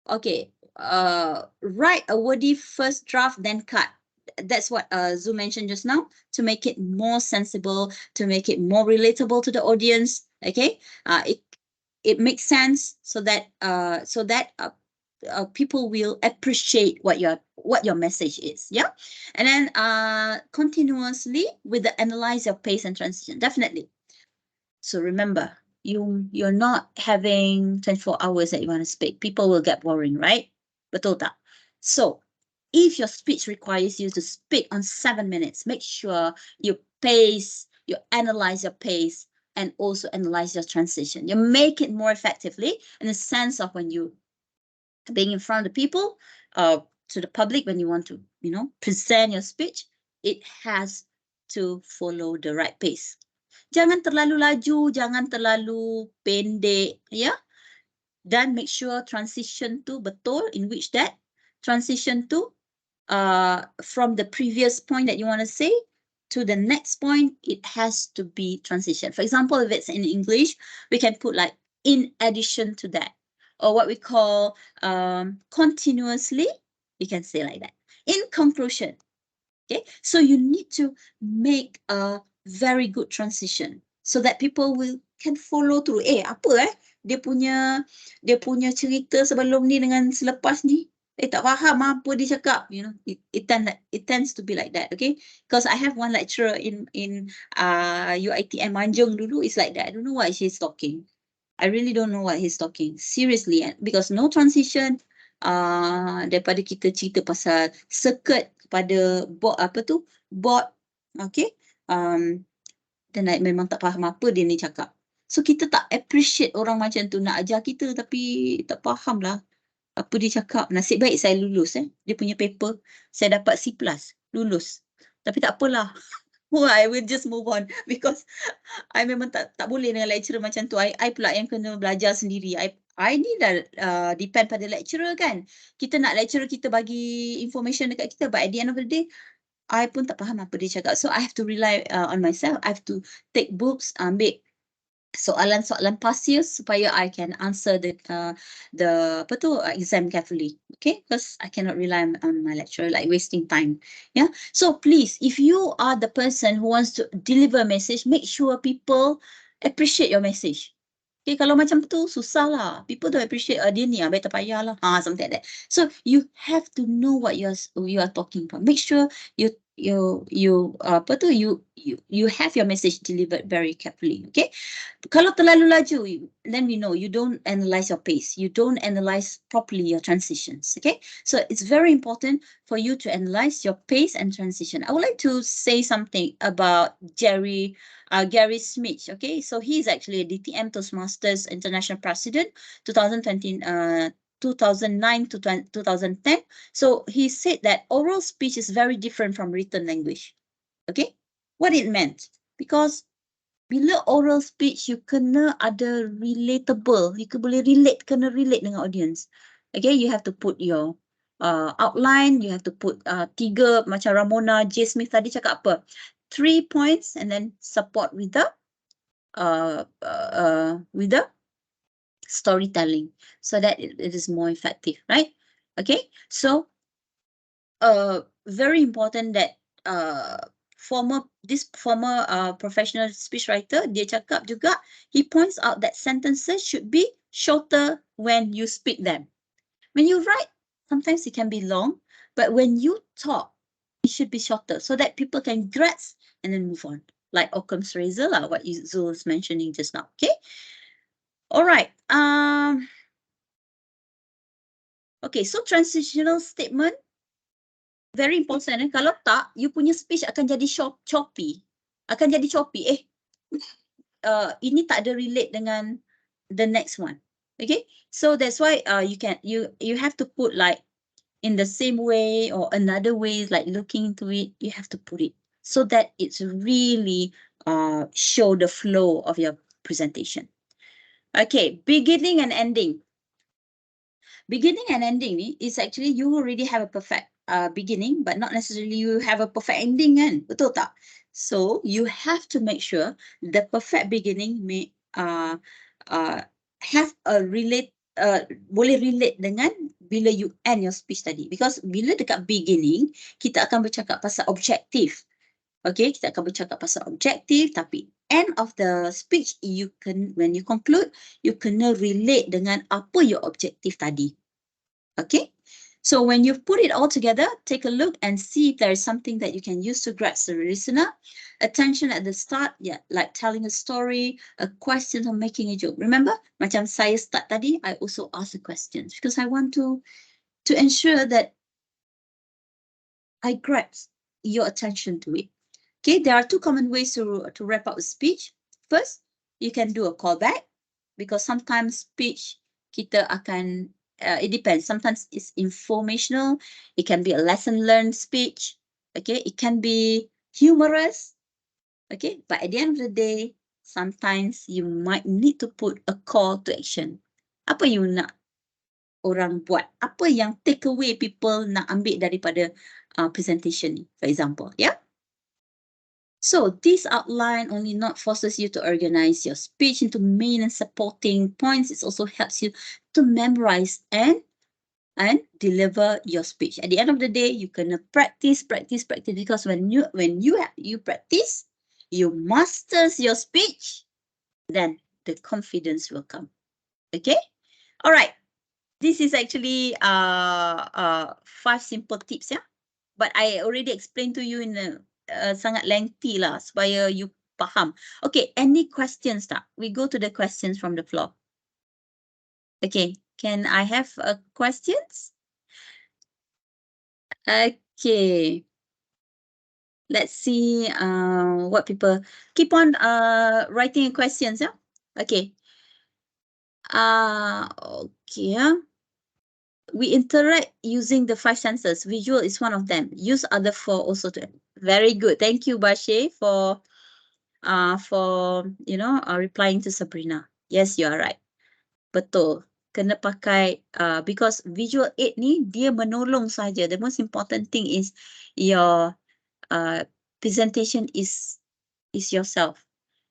Okay. Write a wordy first draft, then cut. That's what Zoo mentioned just now, to make it more sensible, to make it more relatable to the audience. Okay. It makes sense so that people will appreciate what your message is. Yeah. And then continuously with the analyze your pace and transition. Definitely. So remember, you're not having 24 hours that you want to speak. People will get boring, right? Betul tak? So if your speech requires you to speak on 7 minutes, make sure you pace, you analyze your pace, and also analyze your transition. You make it more effectively in the sense of when you being in front of the people, to the public, when you want to, present your speech, it has to follow the right pace. Jangan terlalu laju, jangan terlalu pendek, ya. Dan make sure transition tu betul, in which that transition tu from the previous point that you want to say to the next point, it has to be transition. For example, if it's in English, we can put like in addition to that, or what we call continuously, we can say like that. In conclusion, okay, so you need to make a very good transition so that people can follow through. Apa dia punya cerita sebelum ni dengan selepas ni, tak faham apa dia cakap. It tends to be like that. Okay, because I have one lecturer in UiTM Manjung dulu. It's like that. I don't know what she's talking. I really don't know what he's talking. Seriously, because no transition. Daripada kita cerita pasal circuit kepada board, okay, dan memang tak faham apa dia ni cakap. So kita tak appreciate orang macam tu, nak ajar kita tapi tak faham lah apa dia cakap. Nasib baik saya lulus dia punya paper, saya dapat C+, lulus. Tapi tak apalah. I will just move on because I memang tak boleh dengan lecturer macam tu. I pula yang kena belajar sendiri. I ni dah depend pada lecturer kan. Kita nak lecturer kita bagi information dekat kita, but at the end of the day, I pun tak faham apa dia cakap. So I have to rely on myself. I have to take books, ambil soalan-soalan past years supaya I can answer the exam carefully. Okay, because I cannot rely on my lecturer, like wasting time. Yeah. So please, if you are the person who wants to deliver a message, make sure people appreciate your message. Okay, kalau macam tu susah lah. People don't appreciate dia ni baik tak payah lah. Something like that. So you have to know what you are talking about. Make sure you you have your message delivered very carefully. Okay, kalau terlalu laju, then we know you don't analyze your pace, you don't analyze properly your transitions. Okay, so it's very important for you to analyze your pace and transition. I would like to say something about Gary Smith. Okay, so he's actually a DTM Toastmasters International President, 2020. 2009 to 2010. So he said that oral speech is very different from written language. Okay, what it meant? Because bila oral speech, you kena ada relatable. You boleh kena relate dengan audience. Okay, you have to put your outline, you have to put tiga, macam Ramona J. Smith tadi cakap apa? 3 points and then support with the storytelling so that it is more effective, right? Okay, so very important that former professional speechwriter, dia cakap juga, he points out that sentences should be shorter when you speak them. When you write, sometimes it can be long, but when you talk, it should be shorter so that people can grasp and then move on. Like Occam's razor, what Zul was mentioning just now. Okay. All right. Okay, so transitional statement very important. Kalau tak, you punya speech akan jadi choppy. Akan jadi choppy. Ini tak ada relate dengan the next one. Okay, so that's why you have to put like in the same way or another way, like looking into it. You have to put it so that it's really show the flow of your presentation. Okay, beginning and ending. Beginning and ending is actually you already have a perfect beginning, but not necessarily you have a perfect ending, kan? Betul tak? So you have to make sure the perfect beginning may have a boleh relate dengan bila you end your speech tadi. Because bila dekat beginning, kita akan bercakap pasal objektif. Okay, kita akan bercakap pasal objektif, tapi end of the speech, when you conclude, you kena relate dengan apa your objektif tadi. Okay, so when you've put it all together, take a look and see if there is something that you can use to grasp the listener. Attention at the start, yeah, like telling a story, a question, or making a joke. Remember, macam saya start tadi, I also ask the questions because I want to ensure that I grasp your attention to it. Okay, there are two common ways to wrap up a speech. First, you can do a callback because sometimes speech kita akan, it depends. Sometimes it's informational. It can be a lesson learned speech. Okay, it can be humorous. Okay, but at the end of the day, sometimes you might need to put a call to action. Apa you nak orang buat? Apa yang take away people nak ambil daripada presentation ni, for example, yeah? So this outline only not forces you to organize your speech into main and supporting points. It also helps you to memorize and deliver your speech. At the end of the day, you can practice because when you practice, you masters your speech, then the confidence will come. Okay, all right. This is actually 5 simple tips, yeah. But I already explained to you in a sangat lengthy lah supaya you faham. Okay, any questions tak? We go to the questions from the floor. Okay, can I have questions? Okay. Let's see what people keep on writing questions, yeah? Okay. Okay, yeah. We interact using the 5 senses. Visual is one of them. Use other 4 also to. Very good. Thank you, Bashe, for replying to Sabrina. Yes, you are right. Betul. Kena pakai because visual aid ni dia menolong saja. The most important thing is your presentation is yourself.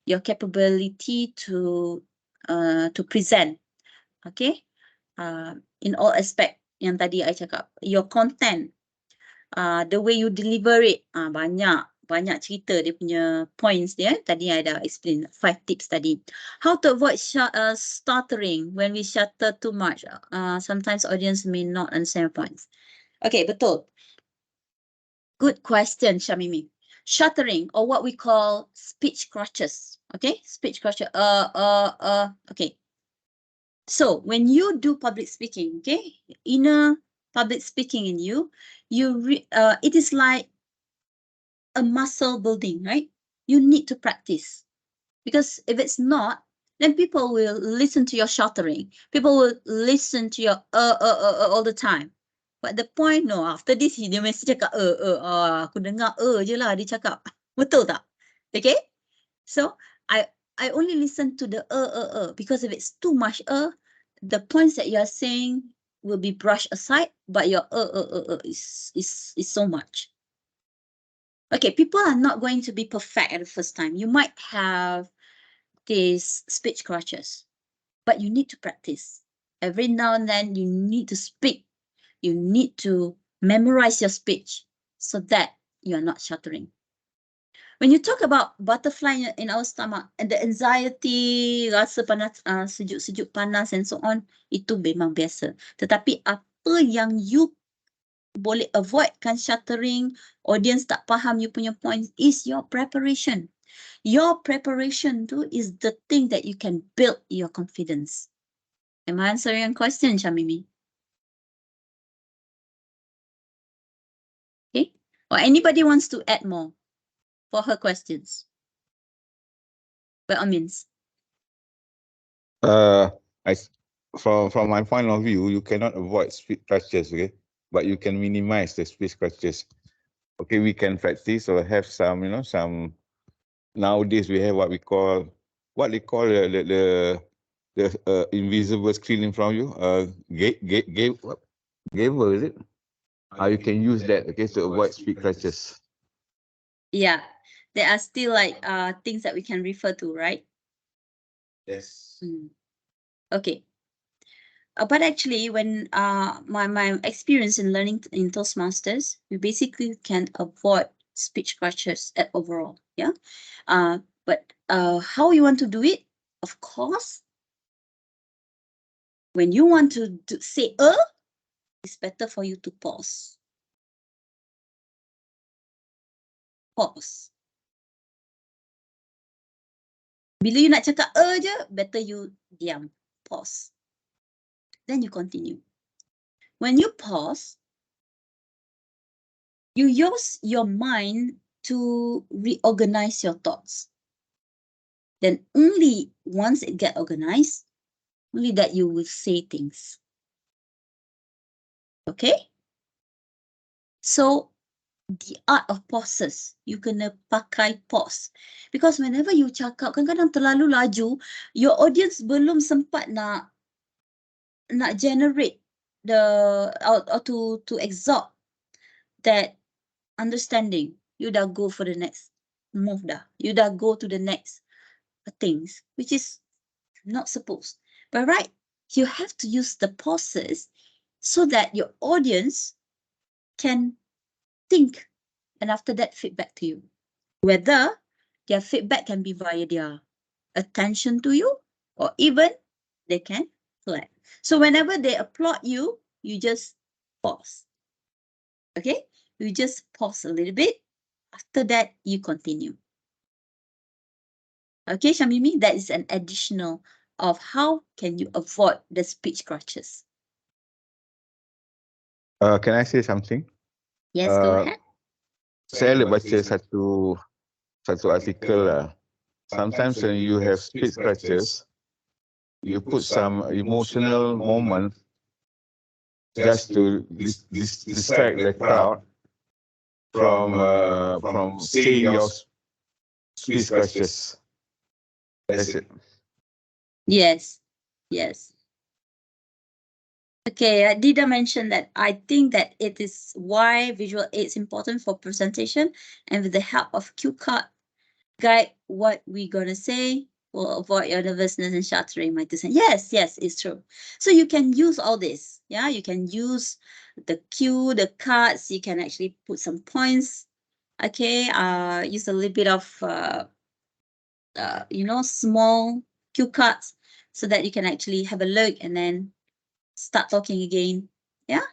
Your capability to present. Okay? In all aspect yang tadi I cakap. Your content. The way you deliver it. Banyak cerita dia punya points dia. Tadi I dah explain 5 tips tadi. How to avoid stuttering when we stutter too much. Sometimes audience may not understand points. Okay, betul. Good question, Shamimi. Stuttering, or what we call speech crutches. Okay, speech crutches. Okay. So when you do public speaking, okay, inner public speaking in you, it is like a muscle building, right? You need to practice, because if it's not, then people will listen to your stuttering. People will listen to your all the time. But the point, no, after this, dia mesti cakap aku dengar je lah dia cakap. Betul tak? Okay? So, I only listen to the because if it's too much the points that you're saying will be brushed aside, but your is so much. Okay, people are not going to be perfect at the first time. You might have these speech crutches, but you need to practice. Every now and then you need to speak. You need to memorize your speech so that you're not stuttering. When you talk about butterfly in our stomach and the anxiety, rasa panas, sejuk-sejuk panas and so on, itu memang biasa. Tetapi apa yang you boleh avoidkan stuttering, audience tak faham you punya points, is your preparation. Your preparation tu is the thing that you can build your confidence. Am I answering your question, Shamimi? Okay. Or anybody wants to add more for her questions? By all means. I, from my point of view, you cannot avoid speech crutches, okay? But you can minimize the speech crutches. Okay, we can practice or have some, some. Nowadays we have what they call the invisible screen in front of you. Gavel, is it? You can use that, okay, to avoid speech crutches. Yeah, there are still like things that we can refer to, right? Yes. Okay. But actually, when my experience in learning in Toastmasters, we basically can avoid speech crutches at overall. Yeah. But how you want to do it? Of course, when you want to say it's better for you to pause. Pause. Bila you nak cakap je, better you diam. Pause. Then you continue. When you pause, you use your mind to reorganize your thoughts. Then only once it get organized, only that you will say things. Okay? So, the art of pauses, you kena pakai pause. Because whenever you cakap, kadang-kadang terlalu laju, your audience belum sempat nak generate or to absorb that understanding. You dah go for the next move dah. You dah go to the next things, which is not supposed. But right, you have to use the pauses so that your audience can think and after that feedback to you. Whether their feedback can be via their attention to you or even they can clap. So whenever they applaud you, you just pause. Okay? You just pause a little bit. After that, you continue. Okay, Shamimi, that is an additional of how can you avoid the speech crutches. Can I say something? Yes, go ahead. Saya ada baca satu artikel lah. Sometimes when you have speech crutches, you put some emotional moment just to distract the crowd from saying your speech crutches. That's it. Yes, yes. Okay, I did mention that I think that it is why visual aid is important for presentation, and with the help of cue card, guide what we're gonna say will avoid your nervousness and stuttering. My descent. Yes, it's true. So you can use all this. Yeah, you can use the cue, the cards. You can actually put some points. Okay, use a little bit of small cue cards so that you can actually have a look and then start talking again. Yeah,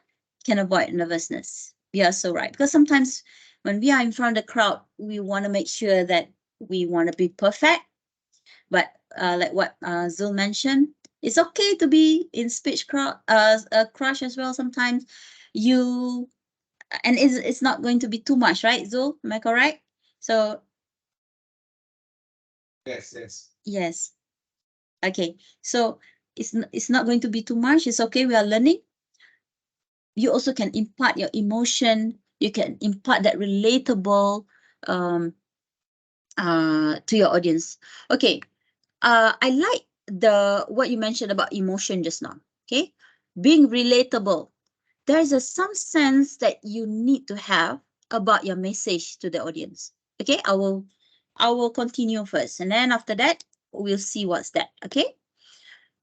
can avoid nervousness. You are so right, because sometimes when we are in front of the crowd, we want to make sure that we want to be perfect. But like what Zul mentioned, it's okay to be in speech crush as well sometimes. And it's not going to be too much, right, Zul? Am I correct? So yes. Okay. So it's not going to be too much. It's okay. We are learning. You also can impart your emotion. You can impart that relatable to your audience. Okay. I like what you mentioned about emotion just now. Okay. Being relatable. There's some sense that you need to have about your message to the audience. Okay. I will continue first, and then after that, we'll see what's that. Okay.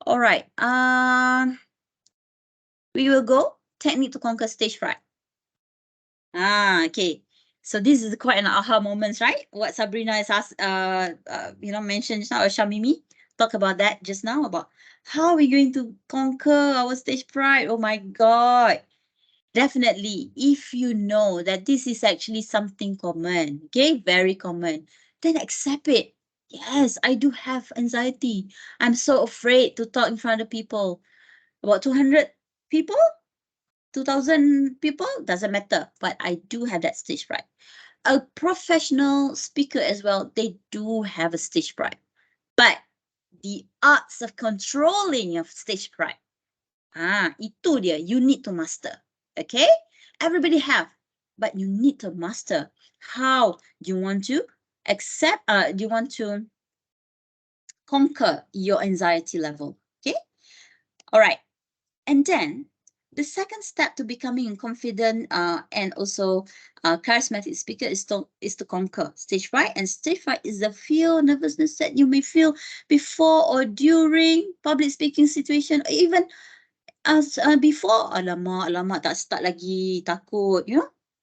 All right. We will go technique to conquer stage fright. Okay. So this is quite an aha moments, right? What Sabrina has asked, mentioned just now, or Shamimi talk about that just now, about how are we going to conquer our stage fright. Oh my God. Definitely, if you know that this is actually something common, okay, very common, then accept it. Yes, I do have anxiety. I'm so afraid to talk in front of people. About 200 people, 2,000 people, doesn't matter. But I do have that stage fright. A professional speaker as well, they do have a stage fright. But the arts of controlling your stage fright, itu dia, you need to master. Okay? Everybody have, but you need to master. How do you want to do you want to conquer your anxiety level? Okay? All right. And then the second step to becoming a confident and also charismatic speaker is to conquer stage fright. And stage fright is the fear, nervousness that you may feel before or during public speaking situation, or even before. Alamak, tak start lagi, takut,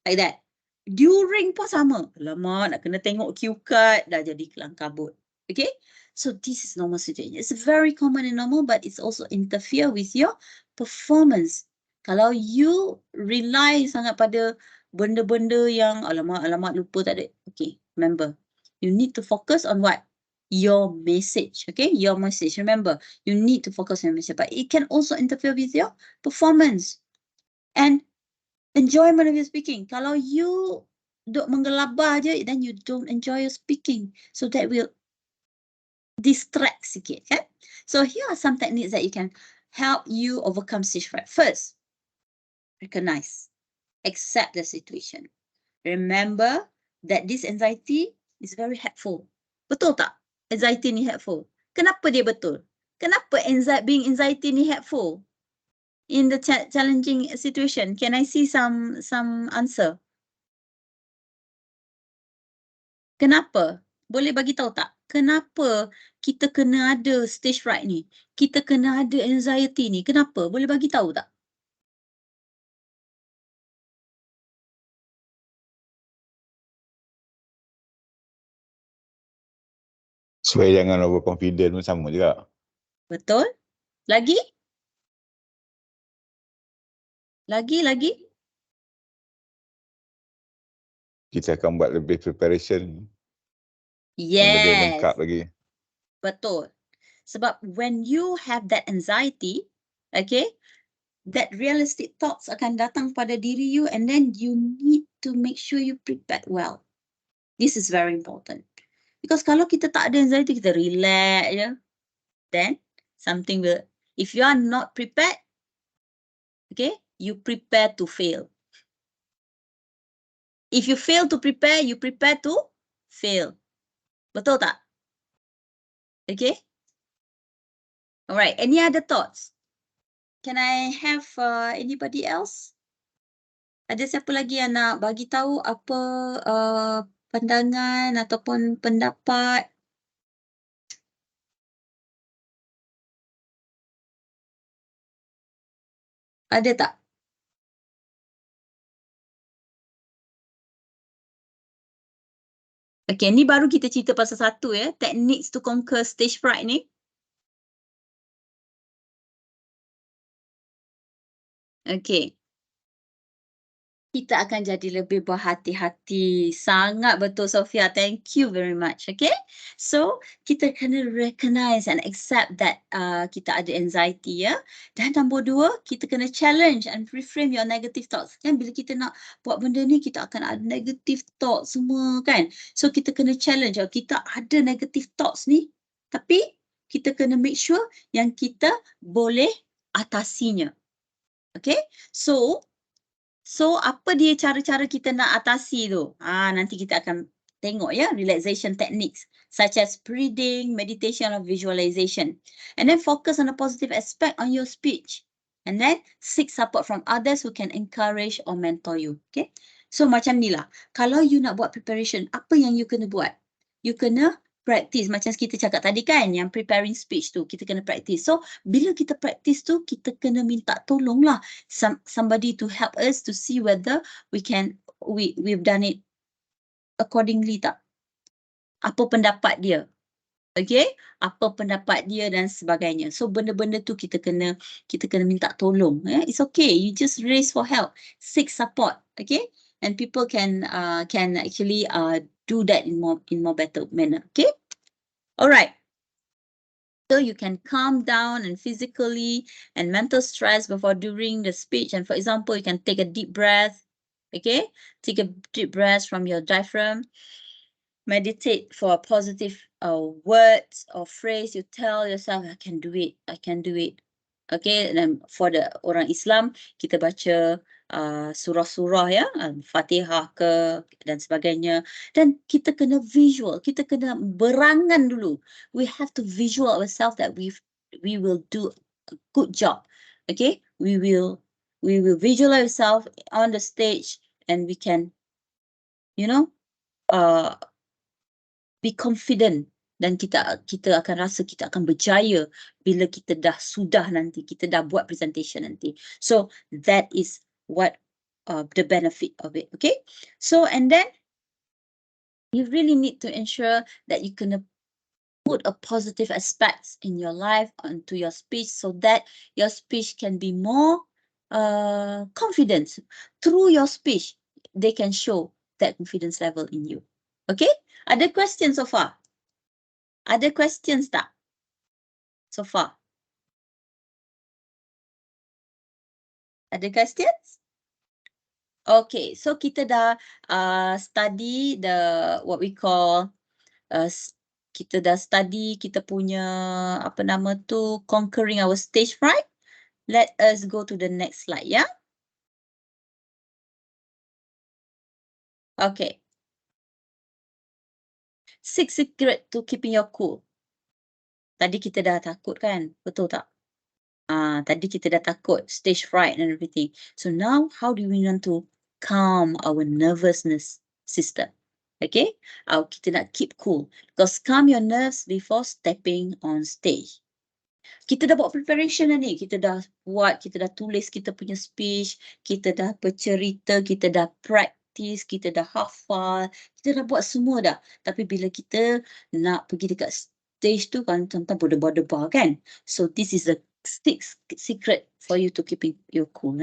like that. During pun sama. Alamak, nak kena tengok cue card, dah jadi kelang kabut. Okay? So this is normal situation. It's very common and normal, but it's also interfere with your performance. Kalau you rely sangat pada benda-benda yang alamak lupa tak ada. Okay, remember. You need to focus on what? Your message. Okay, your message. Remember, you need to focus on your message, but it can also interfere with your performance and enjoyment of your speaking. Kalau you duk menggelabah je, then you don't enjoy your speaking. So that will distract sikit, kan? So here are some techniques that you can help you overcome stage fright. First, recognize, accept the situation. Remember that this anxiety is very helpful. Betul tak? Anxiety ni helpful. Kenapa dia betul? Kenapa being anxiety ni helpful in the challenging situation? Can I see some answer? Kenapa? Boleh bagi tahu tak? Kenapa kita kena ada stage fright ni? Kita kena ada anxiety ni. Kenapa? Boleh bagi tahu tak? Supaya jangan overconfident pun sama juga. Betul? Lagi? Lagi? Kita akan buat lebih preparation Yes. yang lebih lengkap lagi. Betul. Sebab when you have that anxiety, okay, that realistic thoughts akan datang pada diri you, and then you need to make sure you prepared well. This is very important. Because kalau kita tak ada anxiety, kita relax je, then something will, if you are not prepared, okay, you prepare to fail. If you fail to prepare, you prepare to fail. Betul tak? Okay? Alright, any other thoughts? Can I have anybody else? Ada siapa lagi yang nak bagi tahu apa pandangan ataupun pendapat? Ada tak? Okay, ni baru kita cerita pasal satu ya. Techniques to conquer stage fright ni. Okay. kita akan jadi lebih berhati-hati. Sangat betul, Sophia. Thank you very much. Okay. So, kita kena recognize and accept that kita ada anxiety, ya. Dan nombor 2, kita kena challenge and reframe your negative thoughts. Kan bila kita nak buat benda ni, kita akan ada negative thoughts semua, kan. So, kita kena challenge. Kita ada negative thoughts ni, tapi kita kena make sure yang kita boleh atasinya. Okay. So, apa dia cara-cara kita nak atasi tu? Nanti kita akan tengok, ya, relaxation techniques such as breathing, meditation or visualization. And then focus on the positive aspect on your speech. And then seek support from others who can encourage or mentor you. Okay? So, macam ni lah. Kalau you nak buat preparation, apa yang you kena buat? You kena practice. Macam kita cakap tadi kan, yang preparing speech tu, kita kena practice. So, bila kita practice tu, kita kena minta tolong lah somebody to help us to see whether we've done it accordingly tak. Apa pendapat dia? Okay? Apa pendapat dia dan sebagainya. So, benda-benda tu kita kena minta tolong. It's okay. You just raise for help. Seek support. Okay? And people can actually do that in more better manner. Okay? Alright. So you can calm down and physically and mental stress before during the speech. And for example, you can take a deep breath. Okay, take a deep breath from your diaphragm. Meditate for a positive words or phrase. You tell yourself, I can do it. I can do it. Okay, dan for the orang Islam, kita baca surah-surah, ya, Fatihah ke dan sebagainya. Dan kita kena visual, kita kena berangan dulu. We have to visual ourselves that we will do a good job. Okay, we will visualize ourselves on the stage and we can, you know, be confident. Dan kita akan rasa kita akan berjaya bila kita sudah nanti, kita dah buat presentation nanti. So that is what the benefit of it. Okay. So and then you really need to ensure that you can put a positive aspects in your life onto your speech so that your speech can be more confident. Through your speech, they can show that confidence level in you. Okay. Ada questions so far? Ada questions tak? So far? Ada questions? Okay, so kita dah study what we call kita dah study kita punya apa nama tu, conquering our stage fright. Let us go to the next slide, ya. Okay. 6 secret to keeping your cool. Tadi kita dah takut kan? Betul tak? Tadi kita dah takut, stage fright and everything. So now, how do we want to calm our nervousness system? Okay, kita nak keep cool. Because calm your nerves before stepping on stage. Kita dah buat preparation dah ni. Kita dah buat, kita dah tulis kita punya speech. Kita dah bercerita, kita dah practice, kita dah hafal. Kita dah buat semua dah. Tapi bila kita nak pergi dekat stage tu kan, tentang berdebar-debar kan. So this is the secret for you to keeping you cool.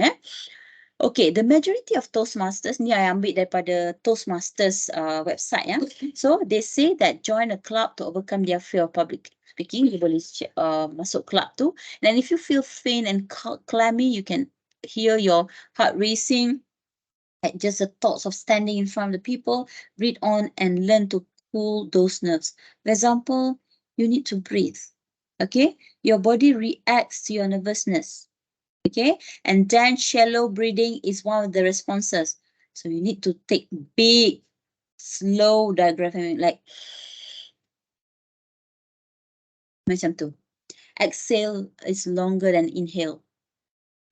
Okay, the majority of Toastmasters, ni I ambil daripada Toastmasters website, ya. So they say that join a club to overcome their fear of public speaking. You boleh masuk club tu. And if you feel faint and clammy, you can hear your heart racing at just the thoughts of standing in front of the people. Breathe on and learn to cool those nerves. For example, you need to breathe. Okay, your body reacts to your nervousness. Okay, and then shallow breathing is one of the responses. So you need to take big, slow diaphragm, like macam tu. Exhale is longer than inhale.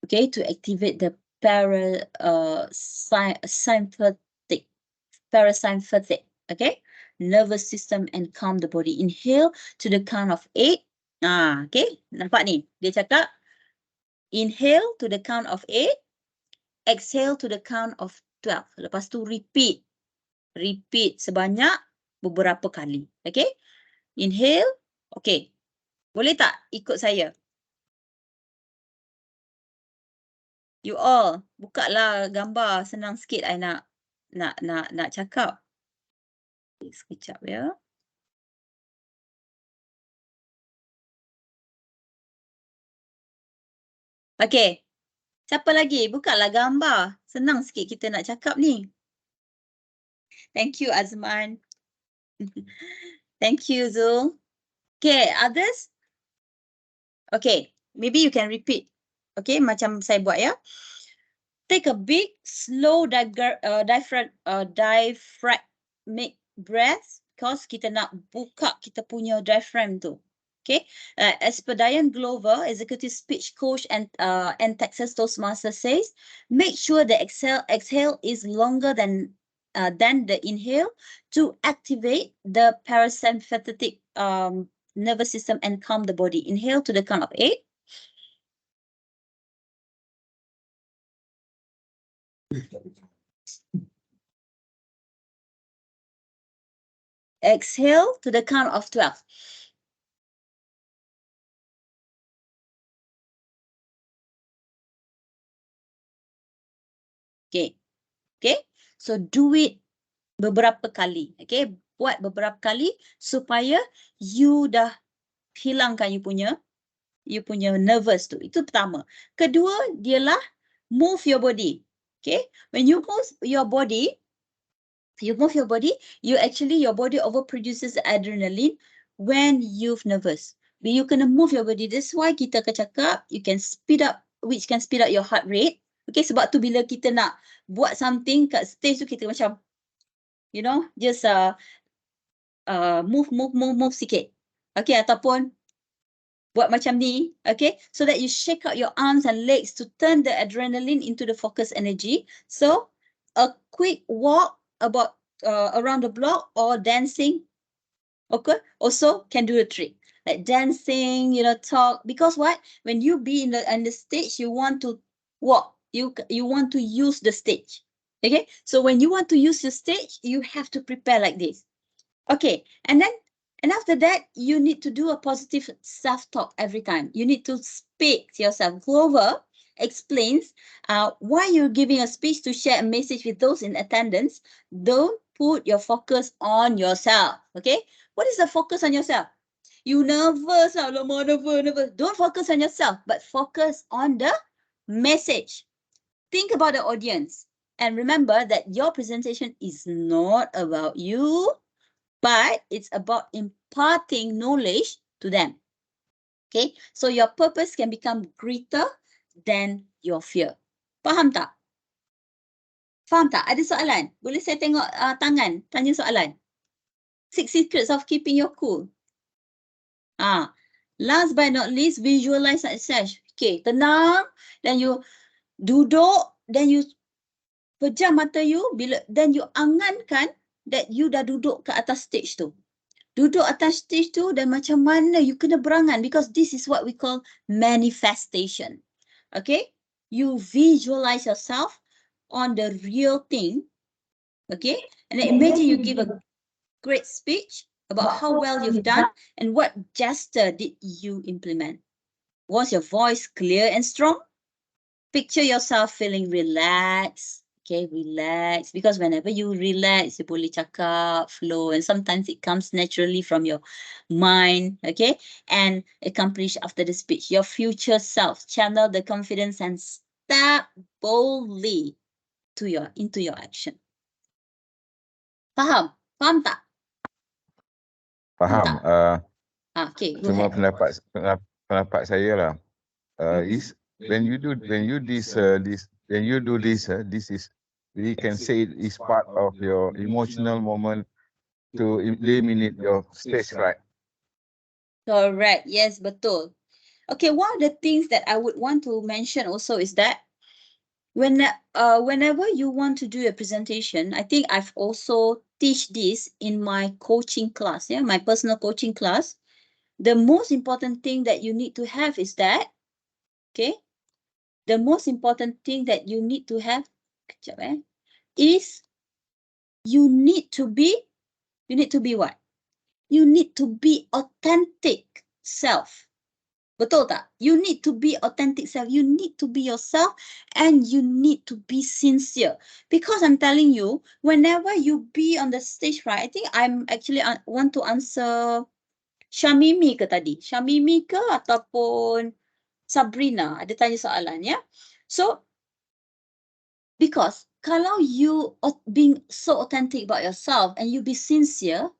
Okay, to activate the parasympathetic, okay, nervous system and calm the body. Inhale to the count of 8. Okay, nampak ni? Dia cakap inhale to the count of 8, exhale to the count of 12. Lepas tu repeat sebanyak beberapa kali. Okay, inhale. Okay, boleh tak ikut saya? You all, buka lah gambar, senang sikit I nak cakap. Okay, sekejap ya. Okay, siapa lagi? Buka lah gambar. Senang sikit kita nak cakap ni. Thank you Azman. Thank you Zul. Okay, others? Okay, maybe you can repeat. Okay, macam saya buat ya. Take a big, slow diaphragmatic breath because kita nak buka kita punya diaphragm tu. Okay, as per Diane Glover, executive speech coach and Texas Toastmaster says, make sure the exhale is longer than the inhale to activate the parasympathetic nervous system and calm the body. Inhale to the count of 8. Exhale to the count of 12. Okay. Okay. So do it beberapa kali. Okay. Buat beberapa kali supaya you dah hilangkan you punya nervous tu. Itu pertama. Kedua, dialah move your body. Okay. When you move your body, your body overproduces adrenaline when you're nervous. But you kena move your body. That's why kita akan cakap, you can speed up, which can speed up your heart rate. Okay, sebab tu bila kita nak buat something kat stage tu, kita macam, you know, just move sikit. Okay, ataupun buat macam ni, okay, so that you shake out your arms and legs to turn the adrenaline into the focus energy. So, a quick walk about around the block or dancing, okay, also can do the trick. Like dancing, you know, talk, because what? When you be in the stage, you want to walk, you want to use the stage. Okay, so when you want to use the stage, you have to prepare like this. Okay, and after that, you need to do a positive self-talk every time. You need to speak to yourself. Whoever explains why you're giving a speech to share a message with those in attendance, don't put your focus on yourself. Okay, what is the focus on yourself? You nervous, nervous. Don't focus on yourself, but focus on the message. Think about the audience. And remember that your presentation is not about you, but it's about imparting knowledge to them. Okay, so your purpose can become greater than your fear. Faham tak? Faham tak? Ada soalan? Boleh saya tengok tangan? Tanya soalan. 6 secrets of keeping your cool. Last but not least, visualize success. Okay, tenang. Then you duduk. Then you pejam mata you. Then you angankan that you dah duduk ke atas stage tu. Duduk atas stage tu dan macam mana you kena berangan, because this is what we call manifestation. Okay, you visualize yourself on the real thing. Okay, and then imagine you give a great speech about how well you've done and what gesture did you implement. Was your voice clear and strong? Picture yourself feeling relaxed. Okay, relax, because whenever you relax, you boleh cakap, flow, and sometimes it comes naturally from your mind, okay, and accomplish after the speech. Your future self, channel the confidence and step boldly into your action. Faham? Faham tak? Faham. Okay, go Cuma ahead. pendapat saya lah. Is when you do this, this is, we can say it is part of your emotional moment to eliminate your stage fright. Correct. Yes, betul. Okay, one of the things that I would want to mention also is that whenever you want to do a presentation, I think I've also teach this in my coaching class, my personal coaching class. The most important thing that you need to have is that, okay, the most important thing that you need to have is you need to be what? You need to be authentic self. Betul tak? You need to be authentic self. You need to be yourself and you need to be sincere. Because I'm telling you, whenever you be on the stage, right? I think I'm actually want to answer Syamimi ke tadi? Syamimi ke ataupun Sabrina? Ada tanya soalan, ya? So, because kalau you being so authentic about yourself and you be sincere,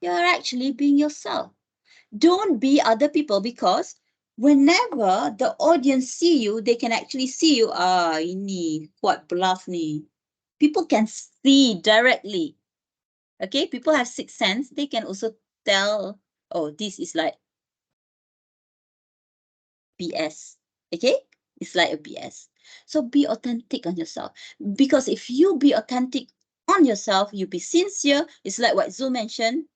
you're actually being yourself. Don't be other people, because whenever the audience see you, they can actually see you. Ini kuat bluff ni. People can see directly. Okay, people have sixth sense. They can also tell, oh, this is like BS. Okay, it's like a BS. So be authentic on yourself, because if you be authentic on yourself, you be sincere. It's like what Zul mentioned.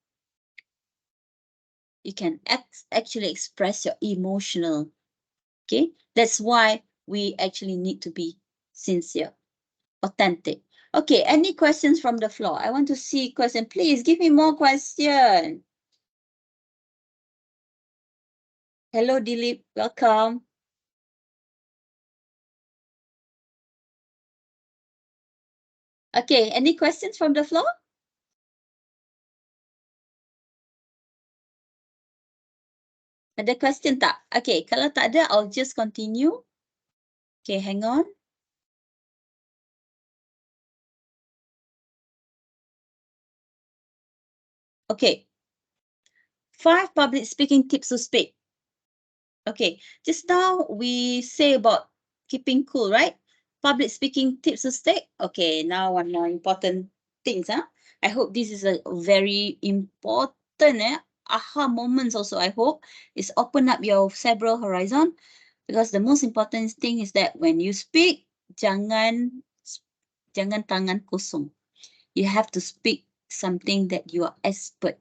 You can actually express your emotional. Okay, that's why we actually need to be sincere, authentic. Okay, any questions from the floor? I want to see question. Please give me more question. Hello, Dilip. Welcome. Okay, any questions from the floor? Ada question tak? Okay, kalau tak ada, I'll just continue. Okay, hang on. Okay. 5 public speaking tips to speak. Okay, just now we say about keeping cool, right? Public speaking tips to speak. Okay, now one more important things. I hope this is a very important aha moments also. I hope is open up your several horizon, because the most important thing is that when you speak, jangan tangan kosong. You have to speak something that you are expert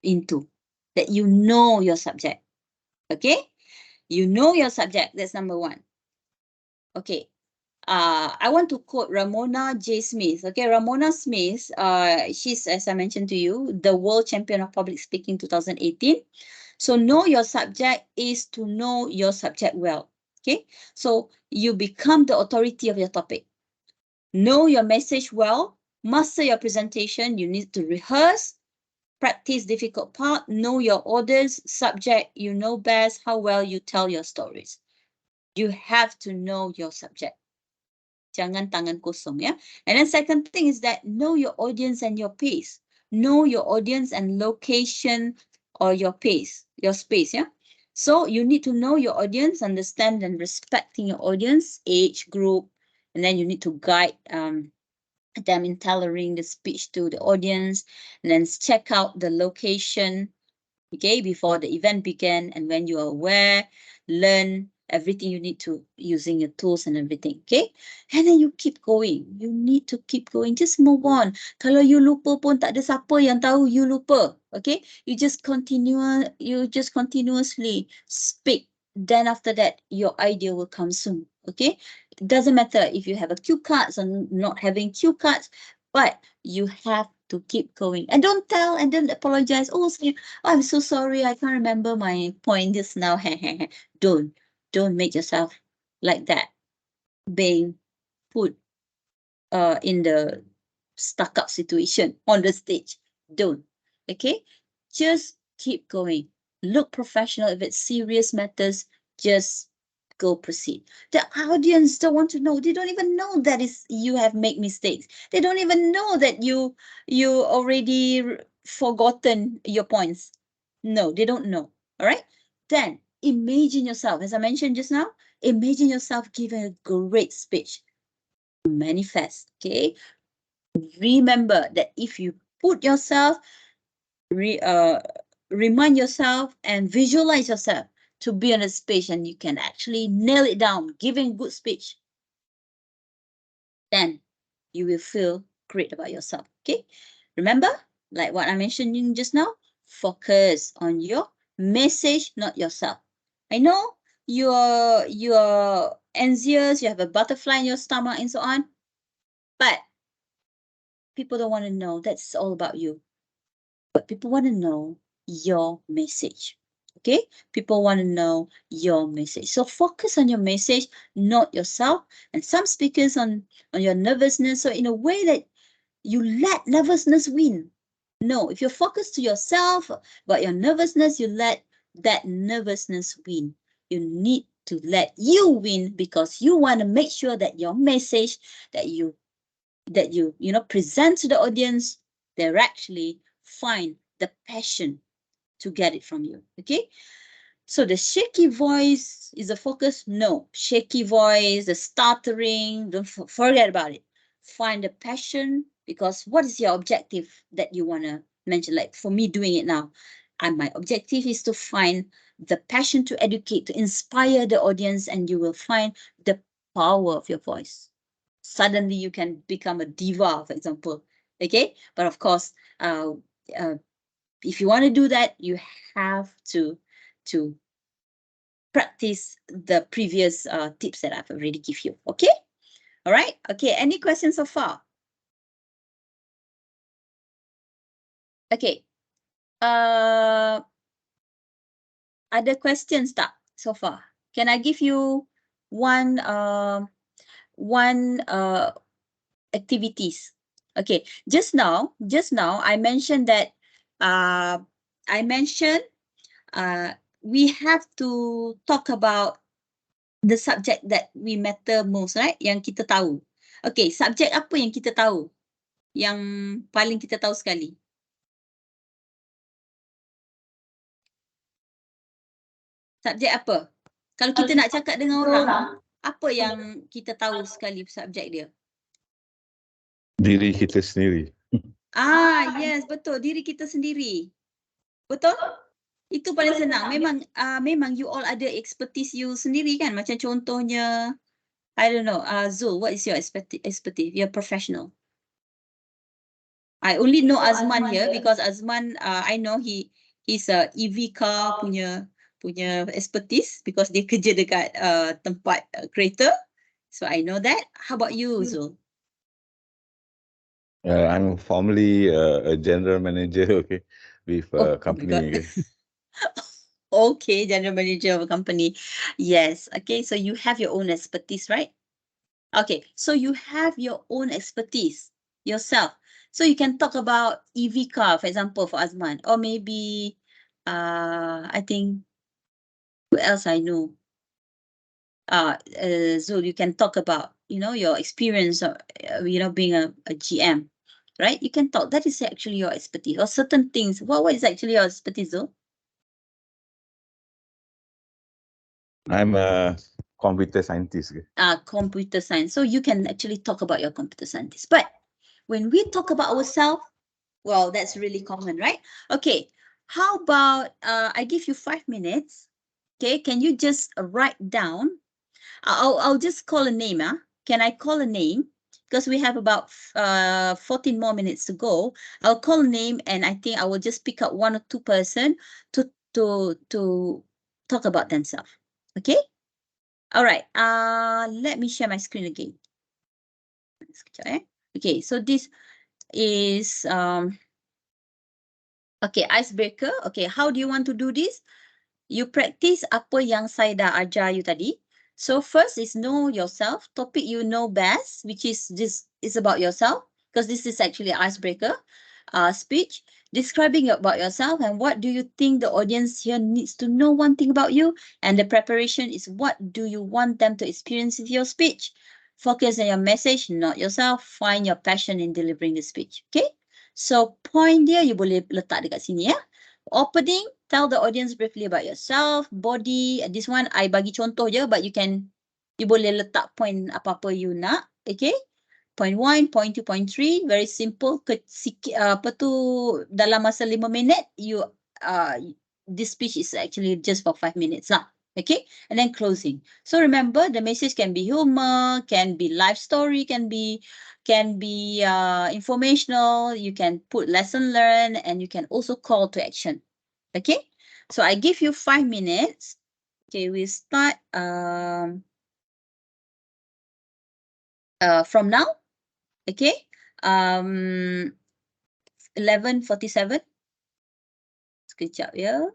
into, that you know your subject. Okay, you know your subject. That's number one. Okay, I want to quote Ramona J. Smith. Okay, Ramona Smith, she's, as I mentioned to you, the world champion of public speaking 2018. So know your subject is to know your subject well. Okay, so you become the authority of your topic. Know your message well, master your presentation. You need to rehearse, practice difficult part, know your audience, subject, you know best how well you tell your stories. You have to know your subject. Jangan tangan kosong, yeah? And then second thing is that know your audience and your pace. Know your audience and location or your pace, your space, yeah? So you need to know your audience, understand and respecting your audience, age group, and then you need to guide them in tailoring the speech to the audience, and then check out the location, okay, before the event began, and when you are aware, learn everything you need to using your tools and everything, okay? And then you keep going. You need to keep going. Just move on. Kalau you lupa pun tak ada siapa yang tahu you lupa, okay? You just continuously speak. Then after that, your idea will come soon, okay? It doesn't matter if you have a cue cards or not having cue cards, but you have to keep going. And don't tell and don't apologize. Oh, I'm so sorry, I can't remember my point just now. Don't make yourself like that, being put in the stuck up situation on the stage. Don't. Okay, just keep going. Look professional. If it's serious matters, just go proceed. The audience don't want to know. They don't even know that is you have made mistakes. They don't even know that you already forgotten your points. No, they don't know. All right, then imagine yourself, as I mentioned just now, imagine yourself giving a great speech. Manifest. Okay, remember that if you put yourself, remind yourself and visualize yourself to be on a speech, and you can actually nail it down, giving good speech, then you will feel great about yourself. Okay, remember, like what I mentioned just now, focus on your message, not yourself. I know you're anxious, you have a butterfly in your stomach and so on, but people don't want to know that's all about you. But people want to know your message. Okay, people want to know your message. So focus on your message, not yourself. And some speakers on your nervousness. So in a way that you let nervousness win. No, if you're focused to yourself about your nervousness, you let that nervousness win. You need to let you win because you want to make sure that your message that you present to the audience, they're actually find the passion to get it from you. Okay. So the shaky voice is a focus? No. Shaky voice, the stuttering, don't forget about it. Find the passion, because what is your objective that you want to mention? Like for me doing it now, and my objective is to find the passion to educate, to inspire the audience, and you will find the power of your voice. Suddenly you can become a diva, for example. Okay. But of course, if you want to do that, you have to practice the previous tips that I've already give you. Okay. All right. Okay. Any questions so far? Okay. Ada questions tak so far? Can I give you one activities? Okay. Just now I mentioned that we have to talk about the subject that we matter most, right? Yang kita tahu. Okay, subjek apa yang kita tahu? Yang paling kita tahu sekali? Subjek apa? Kalau kita nak cakap dengan orang, apa yang kita tahu sekali subjek dia? Diri kita sendiri. Yes, betul. Diri kita sendiri. Betul? Itu paling senang. Memang you all ada expertise you sendiri kan? Macam contohnya, I don't know, Zul, what is your expertise? You're professional. I only know Azman here because Azman, I know he's a EV car punya expertise because dia kerja dekat tempat kereta. So I know that. How about you, Zul? I'm formerly a general manager, okay, with a company. Okay. Okay, general manager of a company. Yes. Okay, so you have your own expertise, right? Okay, so you have your own expertise yourself. So you can talk about EV car, for example, for Azman, or maybe, I think, who else I know? Zul, you can talk about, your experience of, being a GM, right? You can talk. That is actually your expertise, or certain things. What is actually your expertise, Zul? I'm a computer scientist. Okay. Computer science. So you can actually talk about your computer scientist. But when we talk about ourselves, well, that's really common, right? Okay. How about I give you 5 minutes? Okay, can you just write down? I'll just call a name. Can I call a name? Because we have about 14 more minutes to go. I'll call a name, and I think I will just pick up 1 or 2 person to talk about themselves. Okay. All right. Let me share my screen again. Okay. So this is okay, icebreaker. Okay, how do you want to do this? You practice apa yang saya dah ajar you tadi. So first is know yourself. Topic you know best, which is this is about yourself, because this is actually an icebreaker speech. Describing about yourself and what do you think the audience here needs to know one thing about you. And the preparation is what do you want them to experience with your speech. Focus on your message, not yourself. Find your passion in delivering the speech. Okay? So point dia you boleh letak dekat sini ya. Opening, tell the audience briefly about yourself. Body, this one I bagi contoh je, but you boleh letak point apa-apa you nak. Okay? Point 1, point 2, point 3, very simple. Dalam masa 5 minit, this speech is actually just for 5 minutes lah. Okay? And then closing. So remember, the message can be humor, can be life story, can be informational. You can put lesson learned, and you can also call to action. Okay? So I give you 5 minutes. Okay, we start from now. Okay, 11:47. Sekejap ya.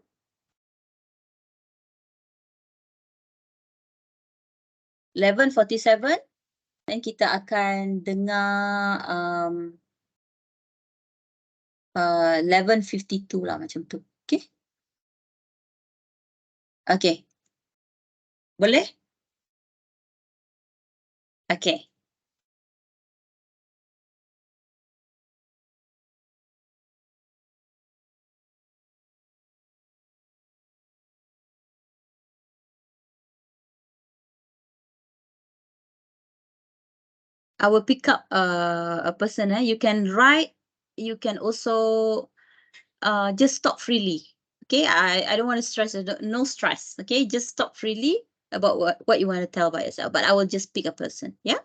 11:47 dan kita akan dengar 11:52 lah macam tu. Okay? Okay. Boleh? Okay. I will pick up a person. You can write. You can also just stop freely. Okay, I don't want to stress. No stress. Okay, just stop freely about what you want to tell about yourself. But I will just pick a person. Yeah,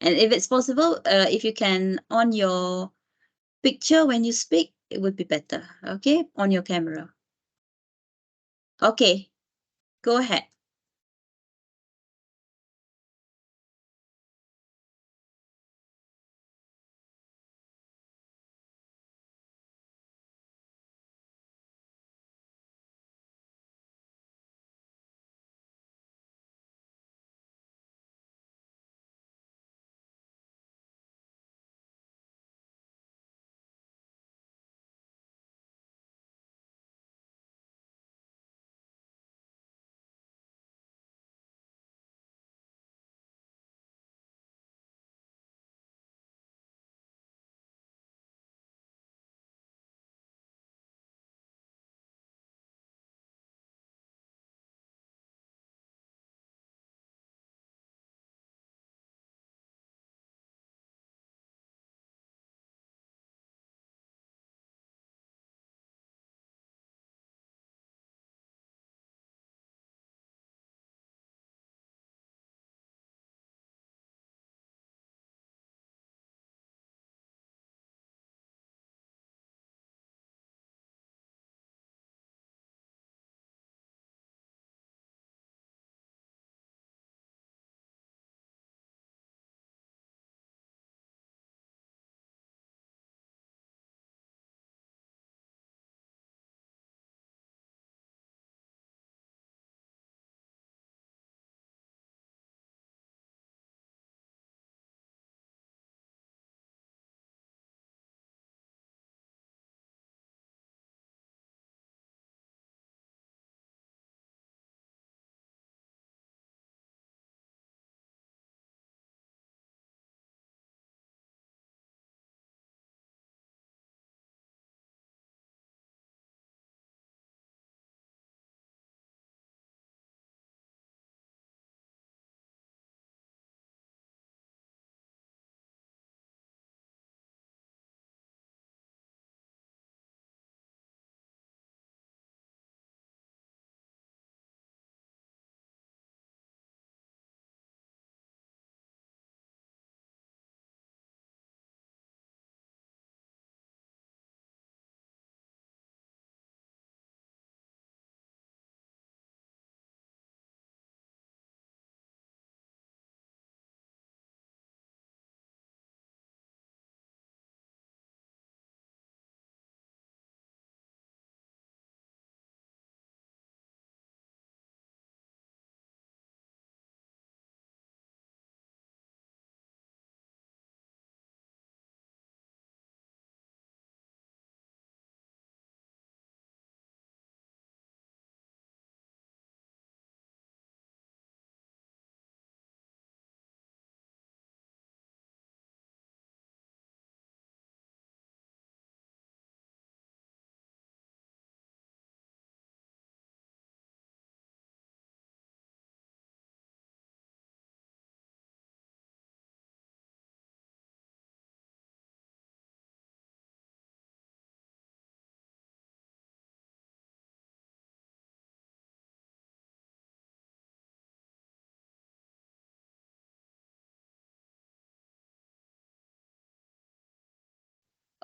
and if it's possible, if you can on your picture when you speak, it would be better. Okay, on your camera. Okay, go ahead.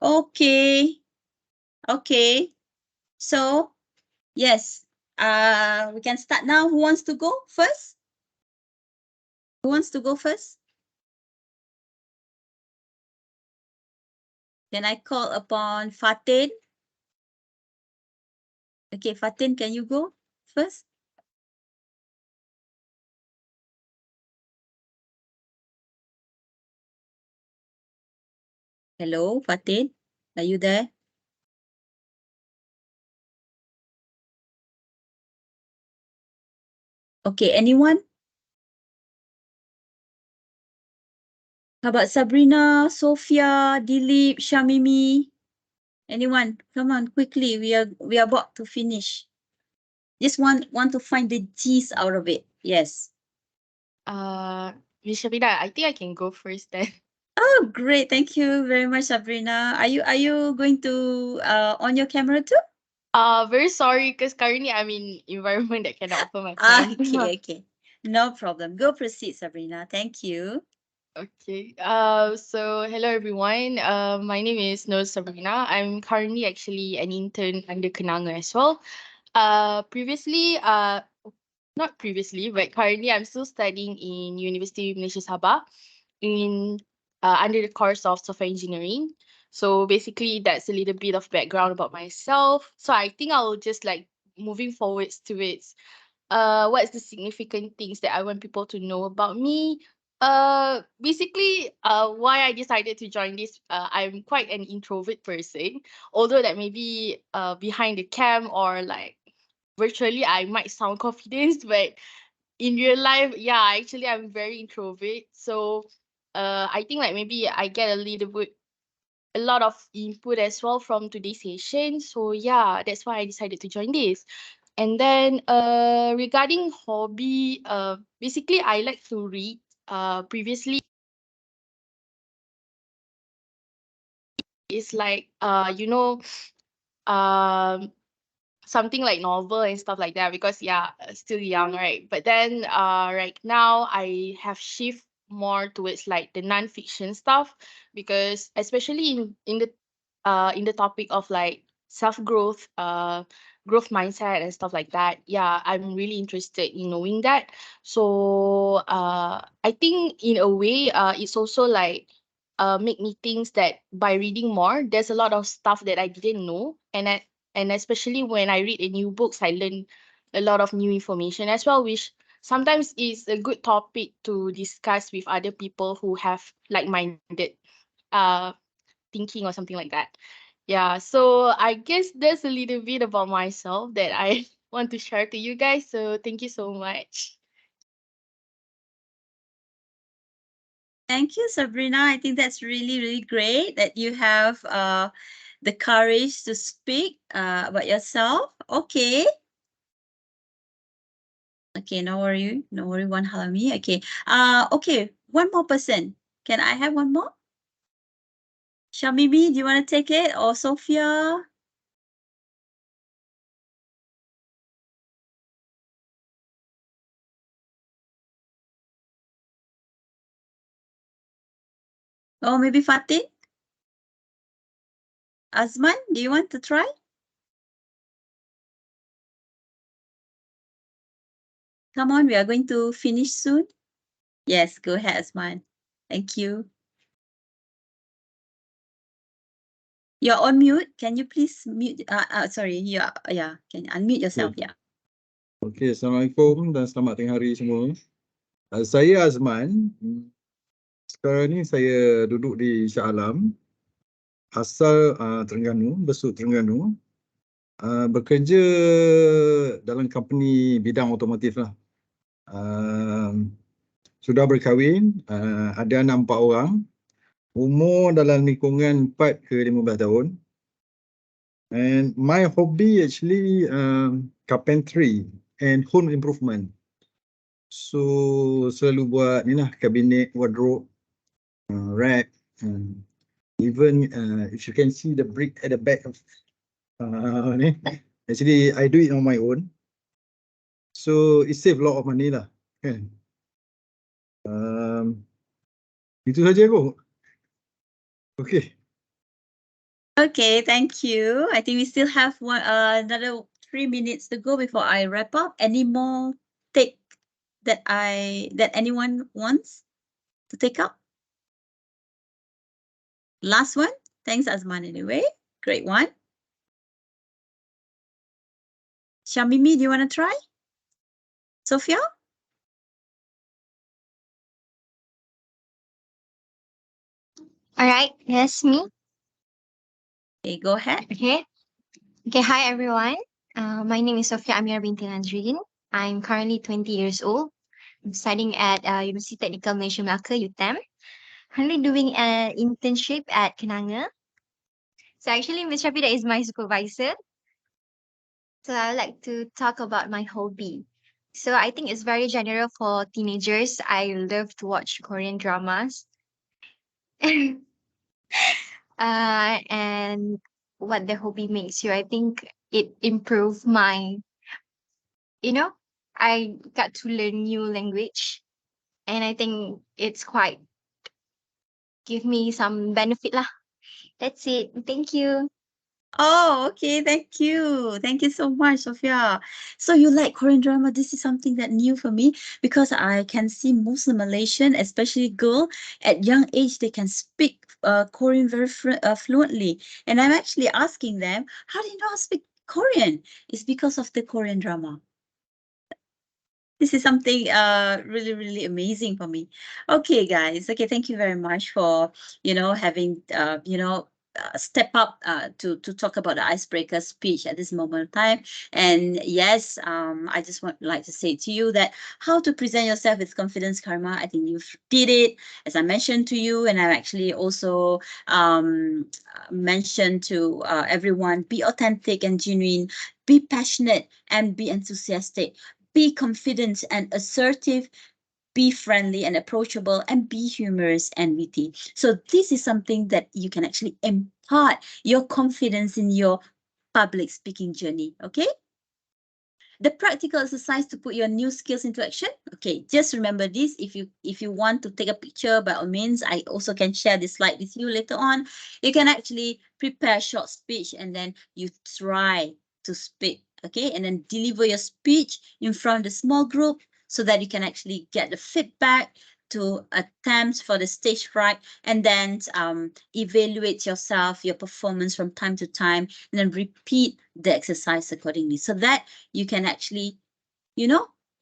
Okay. Okay. So, yes, we can start now. Who wants to go first? Who wants to go first? Can I call upon Fatin? Okay, Fatin, can you go first? Hello, Fatin, are you there? Okay, anyone? How about Sabrina, Sophia, Dilip, Shamimi? Anyone? Come on, quickly. We are about to finish. Just want to find the gist out of it. Yes. Miss Shabina, I think I can go first then. Oh, great. Thank you very much, Sabrina. Are you going to on your camera too? Very sorry because currently I'm in environment that cannot open my Ah, camera. okay. No problem. Go proceed, Sabrina. Thank you. Okay. So hello everyone. My name is Nur Sabrina. I'm currently actually an intern under Kenanga as well. Previously, not previously, but currently I'm still studying in University Malaysia Sabah in under the course of software engineering. So basically that's a little bit of background about myself. So I think I'll just like moving forwards to its what's the significant things that I want people to know about me. Basically, why I decided to join this, I'm quite an introvert person, although that maybe behind the cam or like virtually I might sound confident, but in real life, yeah, actually I'm very introvert. So I think like maybe I get a lot of input as well from today's session. So yeah, that's why I decided to join this. And then regarding hobby, basically I like to read. Previously it's like um something like novel and stuff like that because yeah, still young, right? But then right now I have shift more towards like the non-fiction stuff because especially in the topic of like self-growth, growth mindset and stuff like that. Yeah, I'm really interested in knowing that. So I think in a way it's also like make me think that by reading more, there's a lot of stuff that I didn't know, and especially when I read a new books, I learn a lot of new information as well, which sometimes is a good topic to discuss with other people who have like-minded uh thinking or something like that. Yeah, so I guess that's a little bit about myself that I want to share to you guys. So thank you so much. Thank you, Sabrina. I think that's really, really great that you have the courage to speak about yourself. Okay. Okay, no worry. No worry, one halami. Okay. Okay, one more person. Can I have one more? Shamimi, do you want to take it? Or Sophia? Or maybe Fatin? Azman, do you want to try? Come on, we are going to finish soon. Yes, go ahead, Azman. Thank you. You're on mute. Can you please mute? Sorry, yeah, can you unmute yourself? Yeah. Okey, Assalamualaikum dan selamat tengah hari semua. Saya Azman. Sekarang ni saya duduk di Shah Alam. Asal Terengganu, besut Terengganu. Bekerja dalam company bidang otomotif lah. Sudah berkahwin, ada anak 4 orang. Umur dalam lingkungan 4 ke 15 tahun. And my hobby actually carpentry and home improvement. So selalu buat ni lah, kabinet, wardrobe, rack, even if you can see the brick at the back of ni, actually I do it on my own. So it save a lot of money lah, kan. Itu saja kot. Okay. Okay, thank you. I think we still have another 3 minutes to go before I wrap up. Any more take that anyone wants to take up? Last one. Thanks, Azman, anyway. Great one. Shamimi, do you want to try? Sophia? All right, yes, me. Okay, go ahead. Okay. Okay, hi everyone. My name is Sofia Amir binti Nazrin. I'm currently 20 years old. I'm studying at University Technical Malaysia Melaka, UTM. Currently doing an internship at Kenanga. So actually, Ms. Shafida is my supervisor. So I would like to talk about my hobby. So I think it's very general for teenagers. I love to watch Korean dramas. And what the hobby makes you. I think it improved my, you know, I got to learn new language, and I think it's quite give me some benefit lah. That's it. Thank you. Oh, okay. Thank you. Thank you so much, Sophia. So you like Korean drama? This is something that new for me because I can see most of the Malaysian, especially girl, at young age, they can speak Korean very fluently. And I'm actually asking them, how do you know how to speak Korean? It's because of the Korean drama. This is something really really amazing for me. Okay, guys. Okay, thank you very much for having step up to talk about the icebreaker speech at this moment of time. And yes, I just like to say to you that how to present yourself with confidence, Karma. I think you did it, as I mentioned to you, and I actually also mentioned to everyone: be authentic and genuine, be passionate and be enthusiastic, be confident and assertive, be friendly and approachable, and be humorous and witty. So this is something that you can actually impart your confidence in your public speaking journey. Okay. The practical exercise to put your new skills into action. Okay, just remember this. If you want to take a picture, by all means, I also can share this slide with you later on. You can actually prepare a short speech and then you try to speak. Okay, and then deliver your speech in front of the small group so that you can actually get the feedback to attempt for the stage fright, and then evaluate yourself, your performance from time to time, and then repeat the exercise accordingly so that you can actually,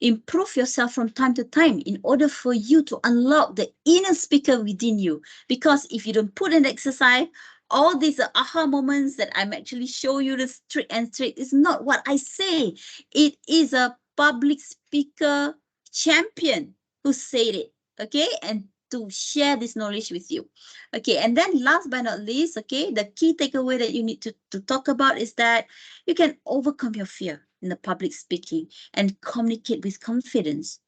improve yourself from time to time in order for you to unlock the inner speaker within you. Because if you don't put an exercise, all these aha moments that I'm actually show you the trick and trick is not what I say. It is a public speaker champion who said it. Okay, and to share this knowledge with you. Okay, and then last but not least, okay, the key takeaway that you need to talk about is that you can overcome your fear in the public speaking and communicate with confidence.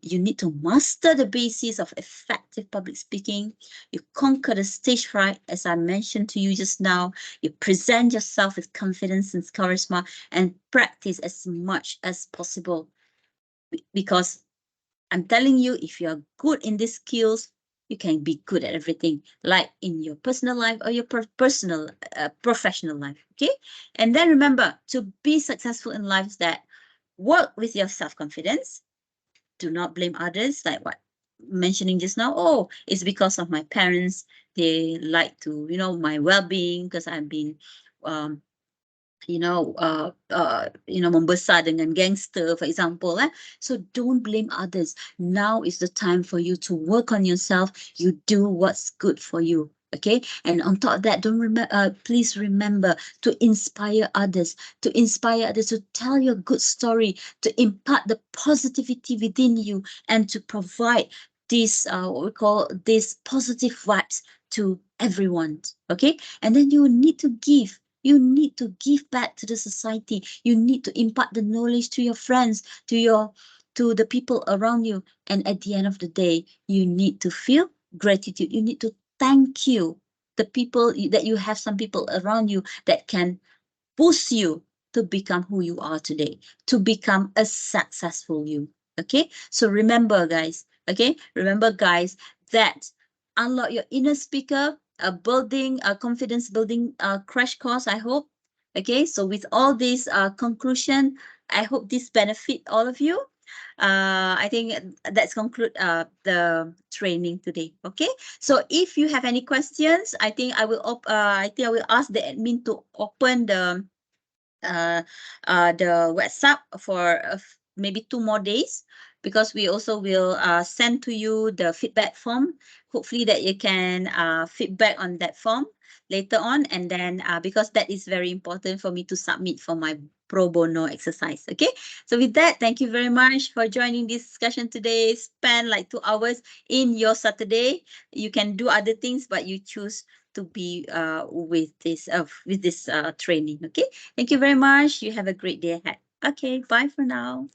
You need to master the basis of effective public speaking. You conquer the stage fright, as I mentioned to you just now. You present yourself with confidence and charisma and practice as much as possible. Because I'm telling you, if you're good in these skills, you can be good at everything, like in your personal life or your professional life. Okay. And then remember, to be successful in life is that work with your self-confidence. Do not blame others, like what mentioning just now. Oh, it's because of my parents. They like to, my well-being because I've been um, membesar dengan gangster, for example. So don't blame others. Now is the time for you to work on yourself. You do what's good for you. Okay, and on top of that, please remember to inspire others, to tell your good story, to impart the positivity within you, and to provide this what we call these positive vibes to everyone. Okay, and then you need to give. You need to give back to the society. You need to impart the knowledge to your friends, to the people around you. And at the end of the day, you need to feel gratitude. You need to thank you, the people that you have, some people around you that can boost you to become who you are today, to become a successful you. Okay, so remember, guys. Okay, remember, guys, that unlock your inner speaker, a confidence building crash course, I hope. Okay, so with all this conclusion, I hope this benefit all of you. I think that's conclude the training today. Okay, so if you have any questions, I think I will ask the admin to open the WhatsApp for maybe 2 more days. because we also will send to you the feedback form. Hopefully that you can feedback on that form later on, and then because that is very important for me to submit for my pro bono exercise. Okay, so with that, thank you very much for joining this discussion today. Spend like 2 hours in your Saturday. You can do other things, but you choose to be with this training. Okay, thank you very much. You have a great day ahead. Okay, bye for now.